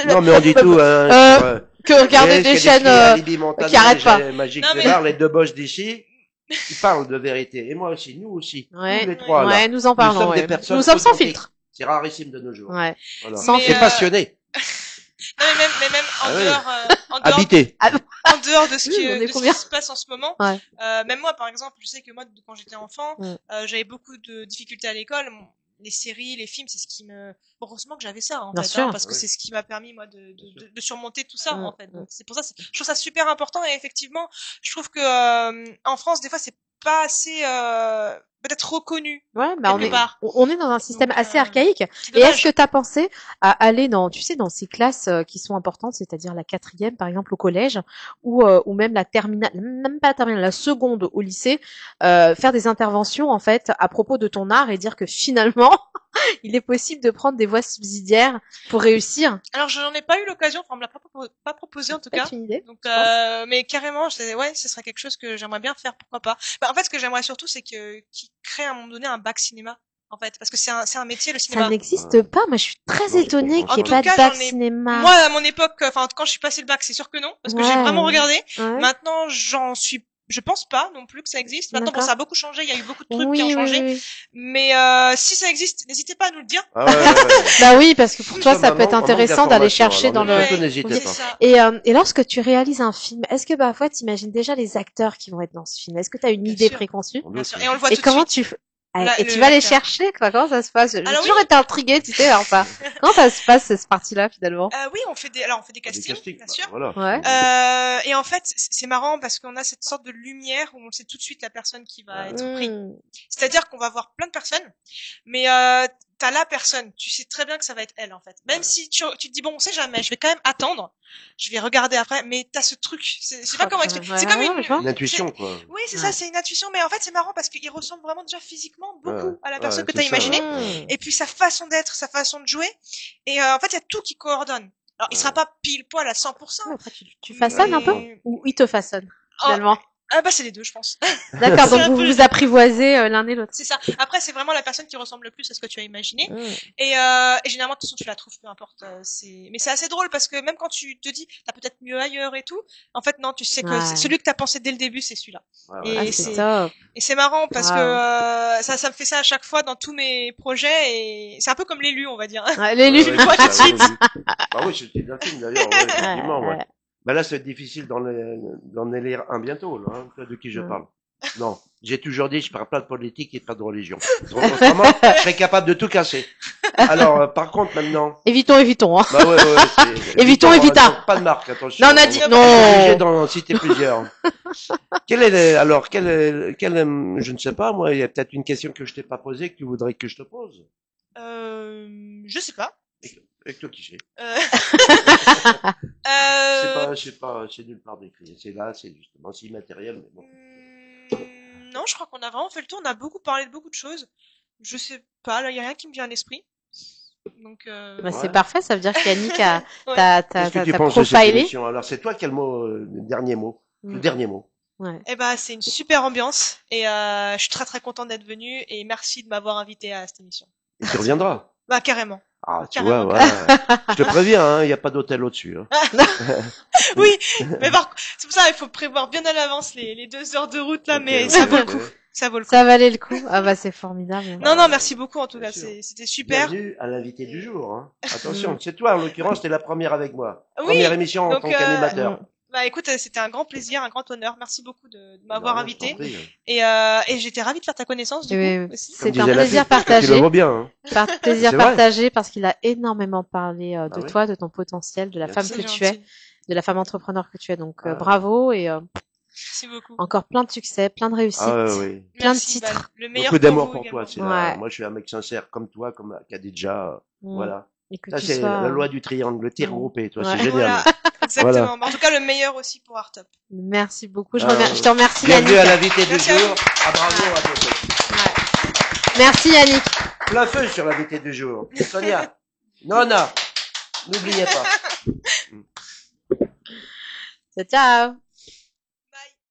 Non, mais on dit tout, hein. que regarder des chaînes qui arrêtent pas. Magique Non, mais- Clébard, les deux boss d'ici, ils parlent de vérité. Et moi aussi, nous aussi. Ouais, Tous les trois, là. ouais, nous en parlons. sommes Ouais. des personnes Nous sommes sans authentiques. filtre. C'est rarissime de nos jours. Ouais. Voilà. Sans Mais, Et passionné. Non, mais même en Ah oui. dehors, Habité. en dehors de ce Oui, qui, on est de ce combien qui se passe en ce moment. Ouais. Même moi, par exemple, je sais que moi, quand j'étais enfant, Ouais. j'avais beaucoup de difficultés à l'école. les séries, les films, c'est ce qui me... Heureusement que j'avais ça, en Bien fait, sûr. parce que Oui. c'est ce qui m'a permis, moi, de surmonter tout ça, Mm, en fait. mm. Donc, c'est pour ça, je trouve ça super important, et effectivement, je trouve que, en France, des fois, c'est pas assez, peut-être reconnu, Ouais, bah quelque part. on est dans un système Donc, assez archaïque. c'est Et est-ce que dommage. tu as pensé à aller dans, tu sais, dans ces classes qui sont importantes, c'est-à-dire la 4e, par exemple, au collège, ou même la terminale, même pas la terminale, la seconde au lycée, faire des interventions, en fait, à propos de ton art et dire que finalement, il est possible de prendre des voies subsidiaires pour réussir. Alors, je n'en ai pas eu l'occasion, enfin, on me l'a pas proposé, en tout cas. C'est une idée. Donc, je pense. mais carrément, ouais, ce serait quelque chose que j'aimerais bien faire, pourquoi pas. Bah, en fait, ce que j'aimerais surtout, c'est qu'ils créent à un moment donné un bac cinéma, en fait, parce que c'est un métier, le Ça cinéma. n'existe pas. Moi, je suis très Non, étonnée en qu'il n'y ait tout pas de cas, bac j'en ai- cinéma. Moi, à mon époque, enfin, quand je suis passé le bac, c'est sûr que non, parce que j'ai Ouais. vraiment regardé. Ouais. Maintenant, je pense pas non plus que ça existe. Maintenant, bon, D'accord. ça a beaucoup changé, il y a eu beaucoup de trucs Oui, qui ont oui, changé. oui. Mais si ça existe, n'hésitez pas à nous le dire. Ah ouais. Bah oui, parce que pour Nous toi, sommes ça un peut être manque- un manque intéressant d'aller d'informations, chercher alors dans le. surtout n'hésitez c'est pas. ça. Et lorsque tu réalises un film, est-ce que parfois tu imagines déjà les acteurs qui vont être dans ce film? Est-ce que tu as une Bien idée sûr. préconçue? On Bien doute, sûr. oui. Et on le voit Et tout de comment suite. tu et tu Le vas les l'acteur. chercher, quoi? Comment ça se passe? J'ai Alors toujours été intriguée, tu sais, alors pas. Comment ça se passe cette partie-là finalement? Oui, on fait des Des castings, castings, bien bah, sûr. voilà. Ouais. Et en fait, c'est marrant parce qu'on a cette sorte de lumière où on sait tout de suite la personne qui va être prise. C'est-à-dire qu'on va voir plein de personnes, mais t'as la personne, tu sais très bien que ça va être elle en fait. Même si tu te dis bon, on sait jamais, je vais quand même attendre, je vais regarder après, mais t'as ce truc, je sais pas comment expliquer. Ouais, C'est comme ouais, je vois. Une intuition, quoi. Oui, c'est Ouais. ça, c'est une intuition, mais en fait c'est marrant parce qu'il ressemble vraiment déjà physiquement beaucoup à la personne que c'est t'as ça, imaginée. ouais. Et puis sa façon d'être, sa façon de jouer, et en fait il y a tout qui coordonne. Alors il sera pas pile poil à 100%. Après, tu façonnes un peu? mais- Ou il te façonne, Oh, finalement? ah bah c'est les deux, je pense. D'accord, c'est donc un vous peu les vous deux. apprivoisez l'un et l'autre. C'est ça. Après, c'est vraiment la personne qui ressemble le plus à ce que tu as imaginé. Et généralement, de toute façon, tu la trouves, peu importe. Mais c'est assez drôle parce que même quand tu te dis, t'as peut-être mieux ailleurs et tout, en fait, non, tu sais que Ouais. celui que t'as pensé dès le début, c'est celui-là. Ouais, Et Ah, c'est top. et c'est marrant parce Wow. que ça me fait ça à chaque fois dans tous mes projets et c'est un peu comme l'élu, on va dire. Ouais, l'élu. Ouais, vois tout de c'est ça, suite. oui. Bah oui, c'était bien film d'ailleurs, ouais, effectivement, ouais. Ouais. Bah là, c'est difficile d'en élire un bientôt, là, hein. Tu vois de qui je Ouais. parle. Non, j'ai toujours dit, je parle pas de politique et pas de religion. Autrement, je serais capable de tout casser. Alors, par contre, maintenant, Évitons, hein. bah ouais, c'est... Évitons, hein, évita. donc, pas de marque, attention. Non, on a dit, Je suis non. obligé d'en citer plusieurs. Je ne sais pas, moi, il y a peut-être une question que je t'ai pas posée que tu voudrais que je te pose. Je sais pas. Et toi qui sais. Euh, Je sais pas, c'est nulle part décrit. C'est là, c'est justement, c'est immatériel, mais bon. Non, je crois qu'on a vraiment fait le tour. On a beaucoup parlé de beaucoup de choses. Je sais pas, là, il y a rien qui me vient à l'esprit. Donc, Bah, Ouais. c'est parfait, ça veut dire qu'Yannick a, Ouais. t'as Qu'est-ce que tu penses de cette profilé. émission? Alors, c'est toi qui as le mot, le dernier mot. Le Mm. dernier mot. Ouais. Eh ben, c'est une super ambiance et je suis très très contente d'être venue et merci de m'avoir invité à cette émission. Et tu reviendras. Bah carrément. Ah, tu Carrément. vois, voilà. Je te préviens, hein, il n'y a pas d'hôtel au-dessus. Hein. Oui, mais c'est pour ça il faut prévoir bien à l'avance les 2 heures de route là, Ok, mais ouais, ça vaut le ouais. coup. Ça vaut le coup. Ça valait le coup. Ah bah c'est formidable. Non, merci beaucoup en tout Bien cas, sûr. c'était super. Bienvenue à l'invité du jour. Hein. Attention, c'est toi en l'occurrence, t'es la première avec moi. Oui, Première émission en donc, tant qu'animateur. Bah écoute, c'était un grand plaisir, un grand honneur. Merci beaucoup de m'avoir Non, invité. je t'en prie. Et j'étais ravie de faire ta connaissance du Oui, coup aussi. Comme c'est un disait la plaisir pub, parce que tu partagé. le vaux bien. Hein. Plaisir C'est vrai. partagé parce qu'il a énormément parlé de Ah oui. toi, de ton potentiel, de la Merci. femme que C'est tu es, gentil. de la femme entrepreneur que tu es. Donc Ah. bravo et Merci beaucoup. encore plein de succès, plein de réussites. Ah oui. plein de Merci, titres. Val. Le meilleur Beaucoup d'amour vous pour toi. également. C'est là. Ouais. Moi, je suis un mec sincère comme toi, comme Khadija. Mm. Voilà. Et que Ça, tu c'est sois. la loi du triangle, le tir Mm. groupé. Toi, Ouais. c'est génial. Voilà, exactement. Voilà. Mais en tout cas, le meilleur aussi pour Art Up. Merci beaucoup. Je Euh, te remercie Bienvenue Yannick. à l'invité du Merci à jour. Ah, bravo à toi. Ouais. Merci Yannick. Plein feu sur l'invité du jour. Sonia. Nona. N'oubliez pas. Ciao.